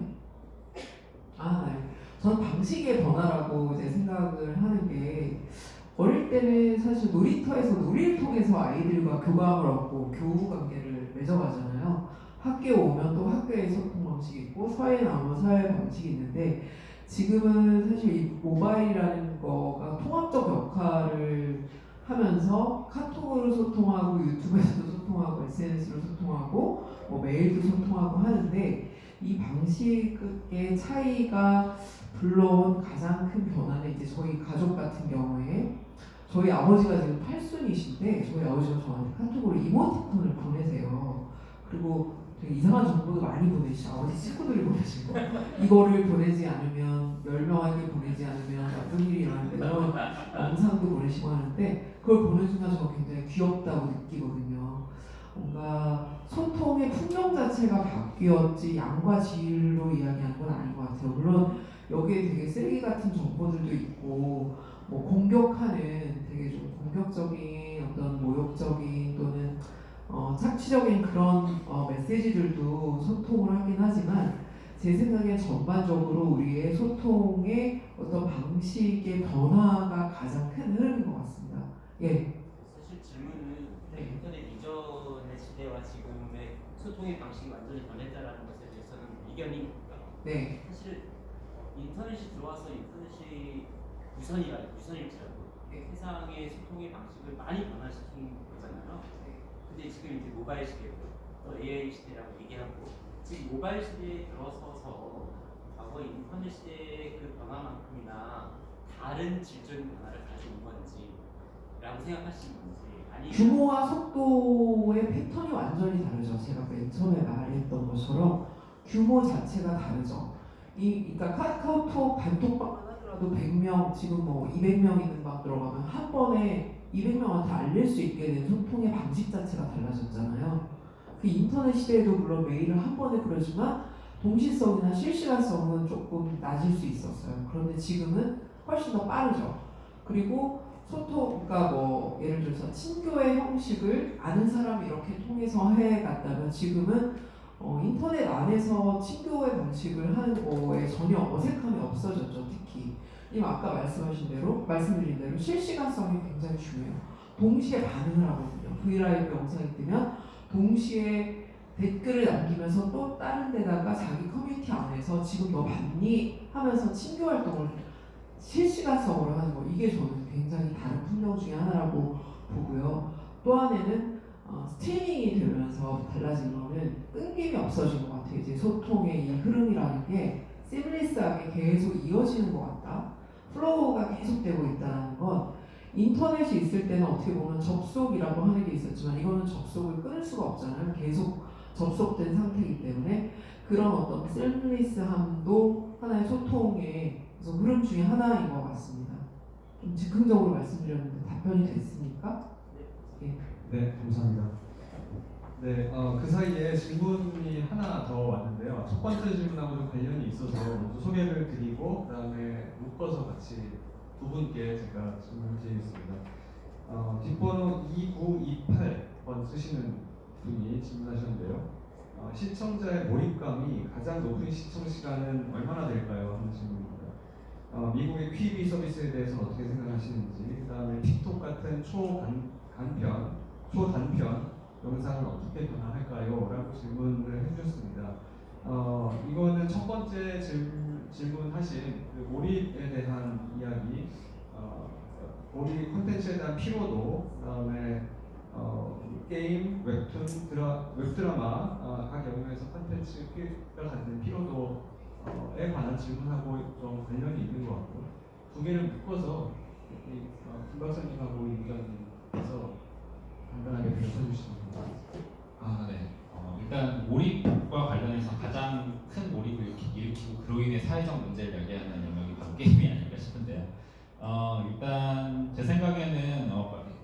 아, 네. 전 방식의 변화라고 이제 생각을 하는 게 어릴 때는 사실 놀이터에서 놀이를 통해서 아이들과 교감을 얻고 교우 관계를 맺어가잖아요. 학교에 오면 또 학교의 소통 방식이 있고 사회에 나오면 사회 방식이 있는데 지금은 사실 이 모바일이라는 거가 통합적 역할을 하면서 카톡으로 소통하고 유튜브에서도 소통하고 SNS로 소통하고 뭐 메일도 소통하고 하는데 이 방식의 차이가 불러온 가장 큰 변화는 이제 저희 가족 같은 경우에 저희 아버지가 지금 8순이신데 저희 아버지가 저한테 카톡으로 이모티콘을 보내세요. 그리고 되게 이상한 정보도 많이 보내시죠. 아버지 친구들이 보내신 거. 이거를 보내지 않으면 10명에게 보내지 않으면 나쁜 일이 일어난다 이런 영상도 보내시고 하는데 그걸 보는 순간 저가 굉장히 귀엽다고 느끼거든요. 뭔가 소통의 풍경 자체가 바뀌었지 양과 질로 이야기하는 건 아닌 것 같아요. 물론 여기에 되게 쓰레기 같은 정보들도 있고 뭐 공격하는 되게 좀 공격적인 어떤 모욕적인 또는 착취적인 그런 메시지들도 소통을 하긴 하지만 제 생각엔 전반적으로 우리의 소통의 어떤 방식의 변화가 가장 큰 흐름인 것 같습니다. 예. 사실 질문은 네. 인터넷 이전의 시대와 지금의 소통의 방식이 완전히 변했다라는 것에 대해서는 이견이 네. 사실 인터넷이 들어와서 인터넷이 유선일지라도 네. 세상의 소통의 방식을 많이 변화시킨 거잖아요. 근데 지금 이제 모바일 시대고 또 AI 시대라고 얘기하고 지금 모바일 시대에 들어서서 과거 인터넷 시대의 그 변화만큼이나 다른 질적인 변화를 가져온 건지 라고 생각하시는 건지 아니면 규모와 속도의 패턴이 완전히 다르죠. 제가 맨 처음에 말했던 것처럼 규모 자체가 다르죠. 그러니까 카카오톡 단톡방만 하더라도 100명, 지금 뭐 200명 있는 방 들어가면 한 번에 200명한테 알릴 수 있게 된 소통의 방식 자체가 달라졌잖아요. 그 인터넷 시대에도 물론 메일을 한 번에 그러지만 동시성이나 실시간성은 조금 낮을 수 있었어요. 그런데 지금은 훨씬 더 빠르죠. 그리고 소통, 그러니까 뭐 예를 들어서 친교의 형식을 아는 사람이 이렇게 통해서 해갔다면 지금은 인터넷 안에서 친교의 방식을 하는 거에 전혀 어색함이 없어졌죠. 특히 아까 말씀드린 대로 실시간성이 굉장히 중요해요. 동시에 반응을 하거든요. 브이라이브 영상이 뜨면 동시에 댓글을 남기면서 또 다른 데다가 자기 커뮤니티 안에서 지금 너 봤니? 하면서 친교 활동을 실시간성으로 하는 거, 이게 저는 굉장히 다른 풍경 중에 하나라고 보고요. 또 하나는 스트리밍이 되면서 달라진 거는 끊김이 없어진 것 같아요. 이제 소통의 이 흐름이라는 게 시뮬리스하게 계속 이어지는 것 같다. 플로우가 계속되고 있다는 건 인터넷이 있을 때는 어떻게 보면 접속이라고 하는 게 있었지만 이거는 접속을 끊을 수가 없잖아요. 계속 접속된 상태이기 때문에 그런 어떤 시뮬리스함도 하나의 소통의 흐름 중에 하나인 것 같습니다. 좀 즉흥적으로 말씀드렸는데 답변이 됐습니까? 네, 감사합니다. 네, 그 사이에 질문이 하나 더 왔는데요. 첫 번째 질문하고 좀 관련이 있어서 먼저 소개를 드리고 그다음에 묶어서 같이 두 분께 제가 질문을 드리겠습니다. 뒷번호 2928번 쓰시는 분이 질문하셨는데요. 시청자의 몰입감이 가장 높은 시청 시간은 얼마나 될까요? 하는 질문입니다. 미국의 퀴비 서비스에 대해서 어떻게 생각하시는지, 그다음에 틱톡 같은 초단편 영상을 어떻게 변화할까요? 라고 질문을 해주셨습니다. 이거는 첫 번째 질문하신 그 몰입에 대한 이야기, 우리 콘텐츠에 대한 피로도, 그다음에 게임, 웹툰, 웹드라마 각 영역에서 콘텐츠가 갖는 피로도에 관한 질문하고 좀 관련이 있는 것 같고, 두 개를 묶어서 김 박사님하고 이 부장님께서 간단하게 대답해 주시면 됩니다. 네. 일단 몰입과 관련해서 가장 큰 몰입을 일으키고 그로 인해 사회적 문제를 야기하는 영역이 바로 게임이 아닐까 싶은데요. 일단 제 생각에는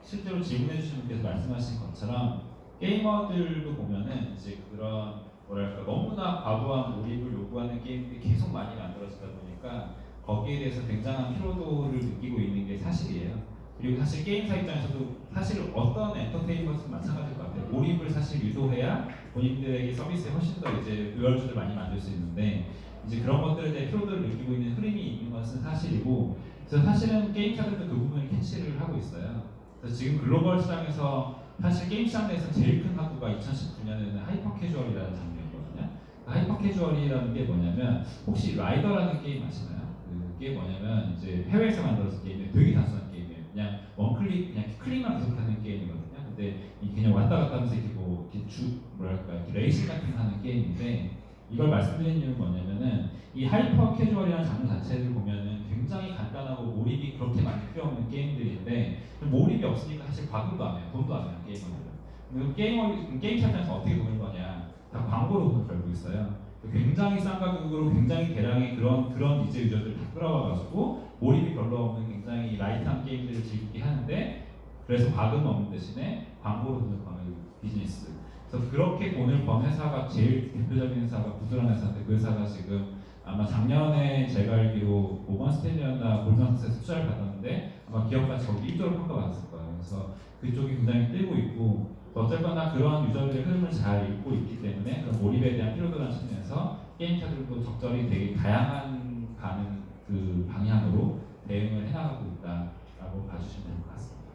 실제로 질문해 주신 분께서 말씀하신 것처럼 게이머들도 보면은 이제 그런 뭐랄까 너무나 과도한 몰입을 요구하는 게임들이 계속 많이 만들어지다 보니까 거기에 대해서 굉장한 피로도를 느끼고 있는 게 사실이에요. 그리고 사실 게임사 입장에서도 사실 어떤 엔터테인먼트는 마찬가지일 것 같아요. 몰입을 사실 유도해야 본인들에게 서비스에 훨씬 더 이제 의열주를 많이 만들 수 있는데 이제 그런 것들에 대해 피로도를 느끼고 있는 흐름이 있는 것은 사실이고, 그래서 사실은 게임사들도 그 부분을 캐치를 하고 있어요. 그래서 지금 글로벌 시장에서 사실 게임 시장 내에서 제일 큰 학구가 2019년에는 하이퍼 캐주얼이라는 장르였거든요. 하이퍼 캐주얼이라는 게 뭐냐면 혹시 라이더라는 게임 아시나요? 그게 뭐냐면 이제 해외에서 만들어진 게임인데 되게 단순한 게임이에요. 그냥 원클릭 그냥 클릭만 계속하는 게임이거든요. 근데 그냥 왔다 갔다 하면서 이렇게 뭐 이렇게 이렇게 레이싱 같은 거 하는 게임인데, 이걸 말씀드리는 이유는 뭐냐면은 이 하이퍼 캐주얼이라는 장르 자체를 보면은 굉장히 간단하고 몰입이 그렇게 많이 필요 없는 게임들인데 몰입이 없으니까 사실 과금도 안 해요. 돈도 안 해요 게이머들은. 그리고 게임 차트에서 어떻게 보는 거냐? 다 광고로 돈을 벌고 있어요. 굉장히 싼 가격으로 굉장히 대량의 그런 이제 유저들을 다 끌어와가지고 몰입이 별로 없는 굉장히 라이트한 게임들을 즐기게 하는데, 그래서 과금 없는 대신에 광고로 돈을 버는 비즈니스. 그래서 그렇게 돈을 번 회사가 제일 대표적인 회사가 구슬한 회사인데, 그 회사가 지금 아마 작년에 제가 알기로 모건 스탠리였나 골드만삭스에서 투자를 받았는데 아마 기업 가치 거기 1조를 평가받았을 거예요. 그래서 그쪽이 굉장히 뛰고 있고, 어쨌거나 그러한 유저들의 흐름을 잘 읽고 있기 때문에 그런 몰입에 대한 피로도라는 측면에서 게임사들도 적절히 되게 다양한 가는 그 방향으로 대응을 해나가고 있다라고 봐주시면 될 것 같습니다.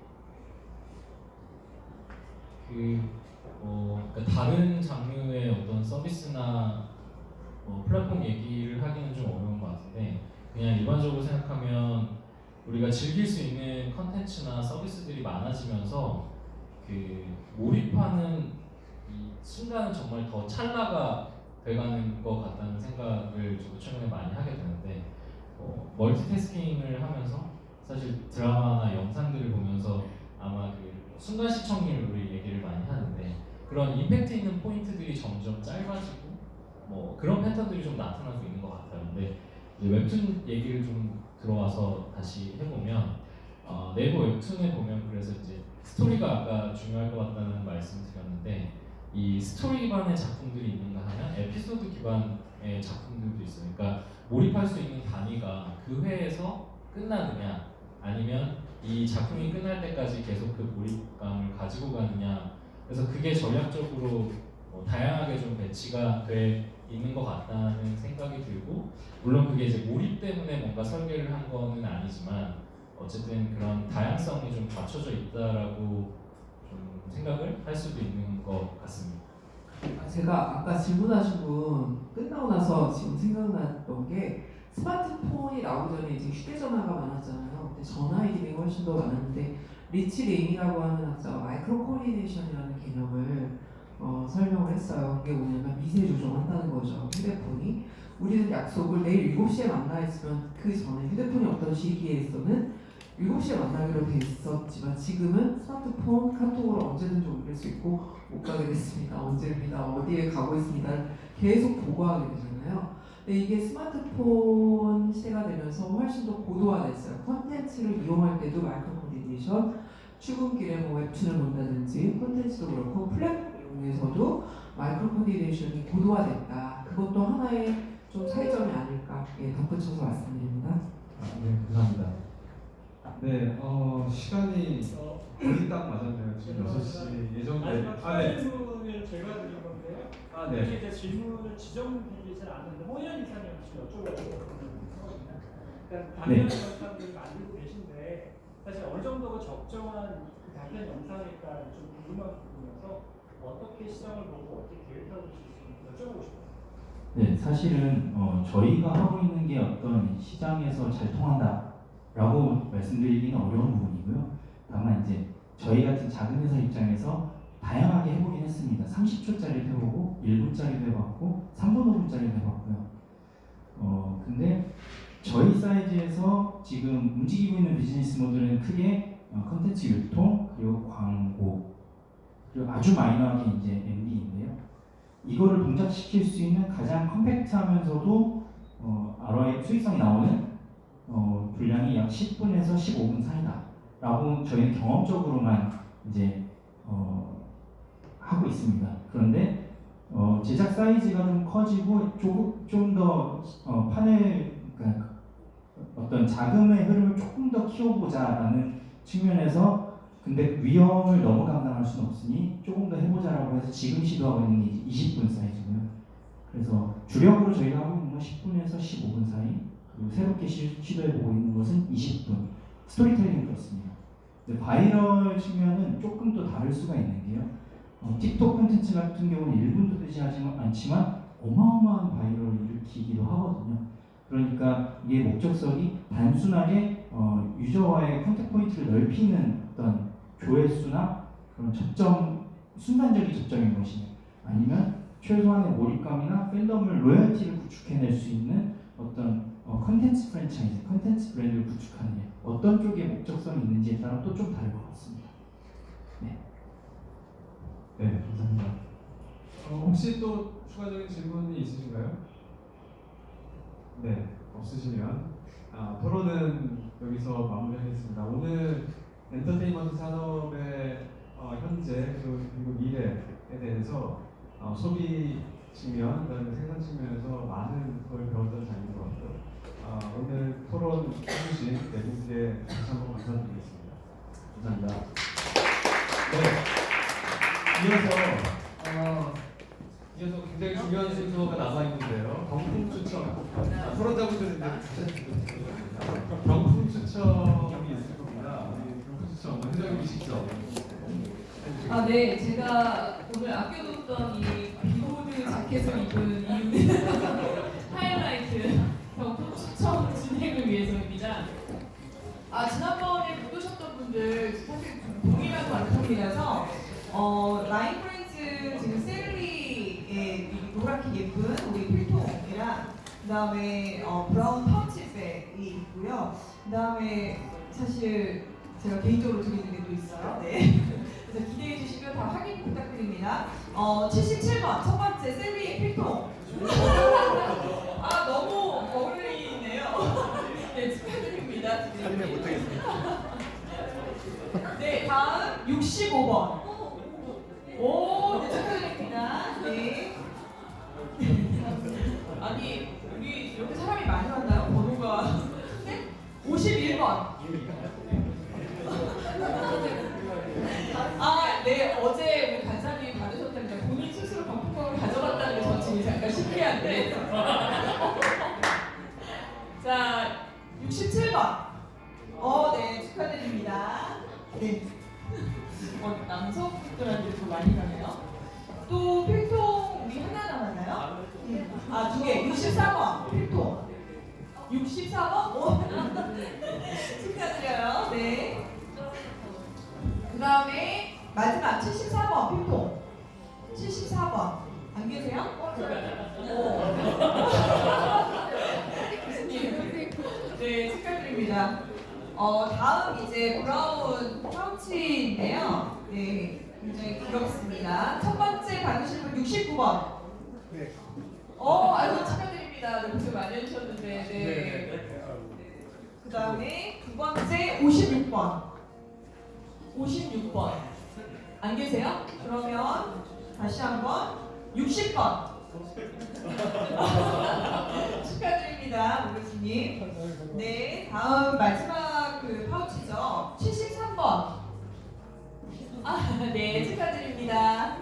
그러니까 다른 장르의 어떤 서비스나 플랫폼 얘기를 하기는 좀 어려운 것 같은데, 그냥 일반적으로 생각하면 우리가 즐길 수 있는 컨텐츠나 서비스들이 많아지면서 그 몰입하는 이 순간은 정말 더 찰나가 돼가는 것 같다는 생각을 저도 최근에 많이 하게 되는데, 멀티태스킹을 하면서 사실 드라마나 영상들을 보면서 아마 그 순간 시청률을 얘기를 많이 하는데, 그런 임팩트 있는 포인트들이 점점 짧아지고 그런 패턴들이 좀 나타나고 있는 것 같아요. 근데 이제 웹툰 얘기를 좀 들어와서 다시 해보면 네이버 웹툰에 보면 그래서 이제 스토리가 아까 중요할 것 같다는 말씀 드렸는데, 이 스토리 기반의 작품들이 있는가 하면 에피소드 기반의 작품들도 있어요. 그러니까 몰입할 수 있는 단위가 그 회에서 끝나느냐 아니면 이 작품이 끝날 때까지 계속 그 몰입감을 가지고 가느냐, 그래서 그게 전략적으로 다양하게 좀 배치가 돼 있는 것 같다는 생각이 들고, 물론 그게 이제 몰입 때문에 뭔가 설계를 한 거는 아니지만 어쨌든 그런 다양성이 좀 갖춰져 있다라고 좀 생각을 할 수도 있는 것 같습니다. 제가 아까 질문하신 분 끝나고 나서 지금 생각났던 게, 스마트폰이 나오기 전에 이제 휴대전화가 많았잖아요. 근데 전화의 기능이 훨씬 더 많았는데, 리치 레인이라고 하는 학자가 마이크로 코디네이션이라는 개념을 설명을 했어요. 그게 뭐냐면 미세 조정한다는 거죠. 휴대폰이 우리는 약속을 내일 7시에 만나 있으면 그 전에 휴대폰이 어떤 시기에서는 7시에 만나기로 돼 있었지만 지금은 스마트폰 카톡으로 언제든지 올릴 수 있고, 못 가게 됐습니다, 언제입니다, 어디에 가고 있습니다 계속 보고하게 되잖아요. 근데 이게 스마트폰 시대가 되면서 훨씬 더 고도화됐어요. 콘텐츠를 이용할 때도 마이크로 코디네이션, 출근길에 웹툰을 본다든지 콘텐츠도 그렇고 플랫폼 이용해서도 마이크로 코디네이션이 고도화됐다. 그것도 하나의 좀 차이점이 아닐까 덧붙여서 말씀드립니다. 네, 감사합니다. 네, 시간이 거의 딱 맞았네요. 지금 6시 예정대. 마지막 질문을 제가 드린 건데요. 네. 이게 이제 질문을 지정되지 않았는데 홍현 이사님 지금 여쭤보거든요. 그러니까 답변 영상들을 만들고 계신데 사실 어느 정도가 적정한 그 답변 영상일까 좀 궁금한 부분이어서 어떻게 시장을 보고 어떻게 계획하고 있을지 여쭤보고 싶어요. 네, 사실은 저희가 하고 있는 게 어떤 시장에서 잘 통한다라고 말씀드리기는 어려운 부분이에요. 부분이고요. 다만 이제 저희 같은 작은 회사 입장에서 다양하게 해보긴 했습니다. 30초짜리도 해보고 1분짜리도 해봤고 3분 5분짜리도 해봤고요. 근데 저희 사이즈에서 지금 움직이고 있는 비즈니스 모델은 크게 컨텐츠 유통 그리고 광고 그리고 아주 마이너하게 이제 MB인데요. 이거를 동작시킬 수 있는 가장 컴팩트하면서도 ROI 수익성이 나오는 분량이 약 10분에서 15분 사이다라고 저희는 경험적으로만 이제 하고 있습니다. 그런데 제작 사이즈가 좀 커지고 좀 더 판을 그러니까 어떤 자금의 흐름을 조금 더 키워보자라는 측면에서 근데 위험을 너무 감당할 수는 없으니 조금 더 해보자라고 해서 지금 시도하고 있는 게 20분 사이즈고요. 그래서 주력으로 저희가 하고 있는 건 10분에서 15분 사이 그리고 새롭게 시도해보고 있는 것은 20분 스토리텔링 그렇습니다. 근데 바이럴 측면은 조금 더 다를 수가 있는 게요. 틱톡 콘텐츠 같은 경우는 1분도 되지 않지만 어마어마한 바이럴을 일으키기도 하거든요. 그러니까 이게 목적성이 단순하게 유저와의 컨택 포인트를 넓히는 어떤 조회수나 그런 순간적인 접점인 것이냐 아니면 최소한의 몰입감이나 팬덤을 로열티를 구축해낼 수 있는 어떤 컨텐츠 프랜차이즈, 컨텐츠 브랜드를 구축하느냐 어떤 쪽에 목적성이 있는지에 따라 또 좀 다를 것 같습니다. 네. 네, 감사합니다. 혹시 또 추가적인 질문이 있으신가요? 네, 없으시면 토론은 여기서 마무리하겠습니다. 오늘 엔터테인먼트 산업의 현재 그리고 미래에 대해서 소비 측면, 그다음에 생산 측면에서 많은 걸 배웠던 자리인 것 같고요. 오늘 토론 해주신 네 분께 다시 한번 감사드리겠습니다. 감사합니다. 네. 이어서 굉장히 중요한 순서가 남아 있는데요. 경품 추첨. 토론자분들은 경품 추첨이 있을 겁니다. 경품 추첨 먼저 해주시죠. 네, 제가 오늘 아껴뒀던 이 비보드 자켓을 입은 이유는 하이라이트 경품 추첨 진행을 위해서입니다. 지난번에 못 오셨던 분들 사실 좀 동일한 관점이라서 라인 프렌즈 지금 셀리의 노랗게 예쁜 우리 필통이랑 그 다음에 브라운 파우치백이 있고요. 그 다음에 사실 제가 개인적으로 드리는 게 또 있어요. 네. 그래서 기대해 주시면 다 확인 부탁드립니다. 77번 첫 번째 셀리의 필통. 너무 어울리네요. 네, 축하드립니다. 사진을 못하겠습니다. 네, 다음 65번. 오, 네, 축하드립니다. 네. 아니, 우리 이렇게 사람이 많이 왔나요? 번호가. 네? 51번. 네, 어제 우리 간사님이 받으셨다는데 본인 스스로 경품권을 가져갔다는 게 저 지금 잠깐 신기한데. 자, 67번. 네, 축하드립니다. 네. 남성분들한테 더 많이 가네요. 또 필통 우리 하나 남았나요? 두 개. 64번 필통. 64번? 축하드려요. 네. 그 다음에 마지막 74번 필통. 74번. 안 계세요? 교수님. 네, 축하드립니다. 다음 이제 브라운 파우치인데요. 네, 굉장히 귀엽습니다. 첫 번째 받으실 분 69번. 네. 아이고 축하드립니다. 네, 고생 많이 해주셨는데. 네. 그 다음에 두 번째 56번. 56번. 안 계세요? 그러면 다시 한번 60번. 축하드립니다, 모르스님. 네, 다음 마지막 그 파우치죠. 73번. 네, 축하드립니다.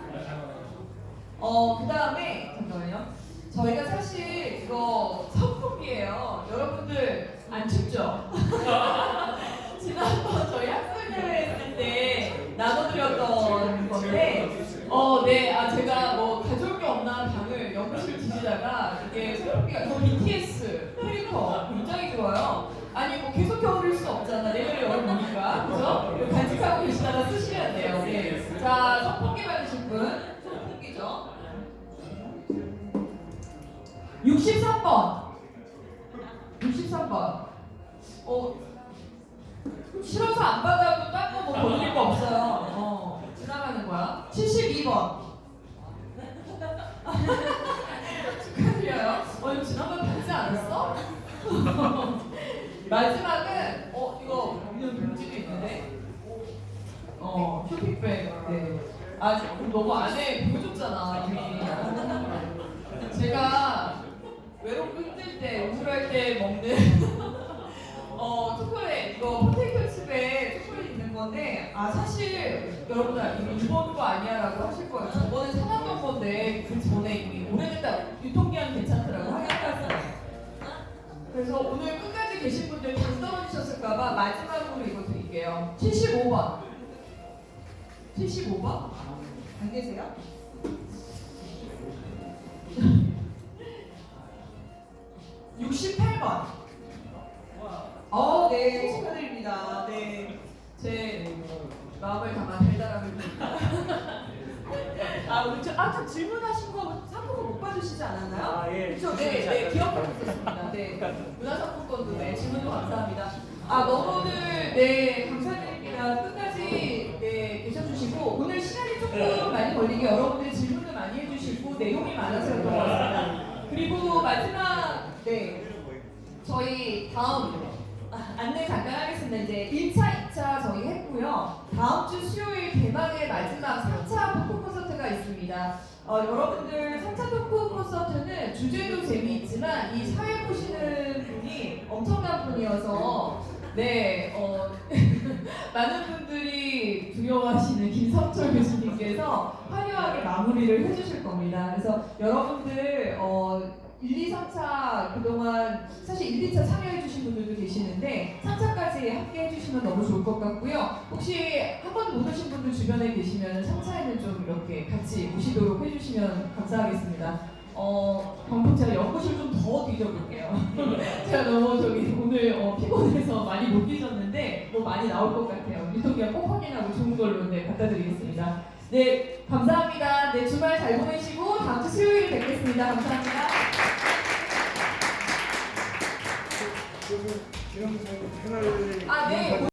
그 다음에 잠깐만요. 저희가 사실 이거 선풍기예요. 여러분들 안 춥죠? 지난번 저희 학술대회 했을 때 나눠드렸던 건데, 네, 제가 뭐 가져올 게 없나 방을 연구실 뒤지다가 이게 선풍기가 BTS 캐릭터 굉장히 좋아요. 아니 뭐 계속 겨울일 수 없잖아. 내년에 여름 오니까, 그죠? 63번. 63번. 싫어서 안 받아도 딴 거 뭐 걸릴 거 없어요. 지나가는 거야. 72번. 축하드려요. 이거 지난번 받지 않았어? 마지막은 이거 이런 동지도 있는데 쇼핑백. 네. 너무 안에 보여줬잖아 이미. 제가 외롭고 힘들 때 우울할 때 먹는 초콜릿, 이거 포테이토 칩에 초콜릿 있는 건데 사실 여러분들 이거 이번 거 아니야 라고 하실 거예요. 저번에 사놨던 건데 그 전에 이미 오래됐다 유통기한 괜찮더라고 확인해봤어요. 그래서 오늘 끝까지 계신 분들 당 떨어지셨을까봐 마지막으로 이거 드릴게요. 75번. 75번? 안 계세요? 네, 축하드립니다. 네, 제 마음을 담아 달달함을 좀 질문하신 거 상품을 못 받으시지 않았나요? 예. 그렇죠. 네, 기억하고 있었습니다. 네, 문화상품권도 네, 질문도 감사합니다. 너무들 네, 감사드립니다. 끝까지 네, 계셔주시고 오늘 시간이 조금 많이 걸리게 여러분들 질문을 많이 해주시고 내용이 많아서였던 것 같습니다. 그리고 마지막 저희 다음 안내 잠깐 하겠습니다. 이제 1차, 2차 저희 했고요. 다음 주 수요일 대망의 마지막 3차 토크 콘서트가 있습니다. 여러분들 3차 토크 콘서트는 주제도 재미있지만 이 사회 보시는 분이 엄청난 분이어서 네, 많은 분들이 두려워하시는 김성철 교수님께서 화려하게 마무리를 해주실 겁니다. 그래서 여러분들 1, 2, 3차 그동안 사실 1, 2차 참여해주신 분들도 계시는데 3차까지 함께 해주시면 너무 좋을 것 같고요. 혹시 한 번도 못 오신 분들 주변에 계시면 3차에는 좀 이렇게 같이 오시도록 해주시면 감사하겠습니다. 방금 제가 연구실 좀 더 뒤져볼게요. 제가 너무 오늘 피곤해서 많이 못 뒤졌는데 뭐 많이 나올 것 같아요. 유통기한 꼭 확인하고 좋은 걸로 갖다 드리겠습니다. 네, 감사합니다. 네, 주말 잘 보내시고 다음 주 수요일에 뵙겠습니다. 감사합니다. 지금 패널 네.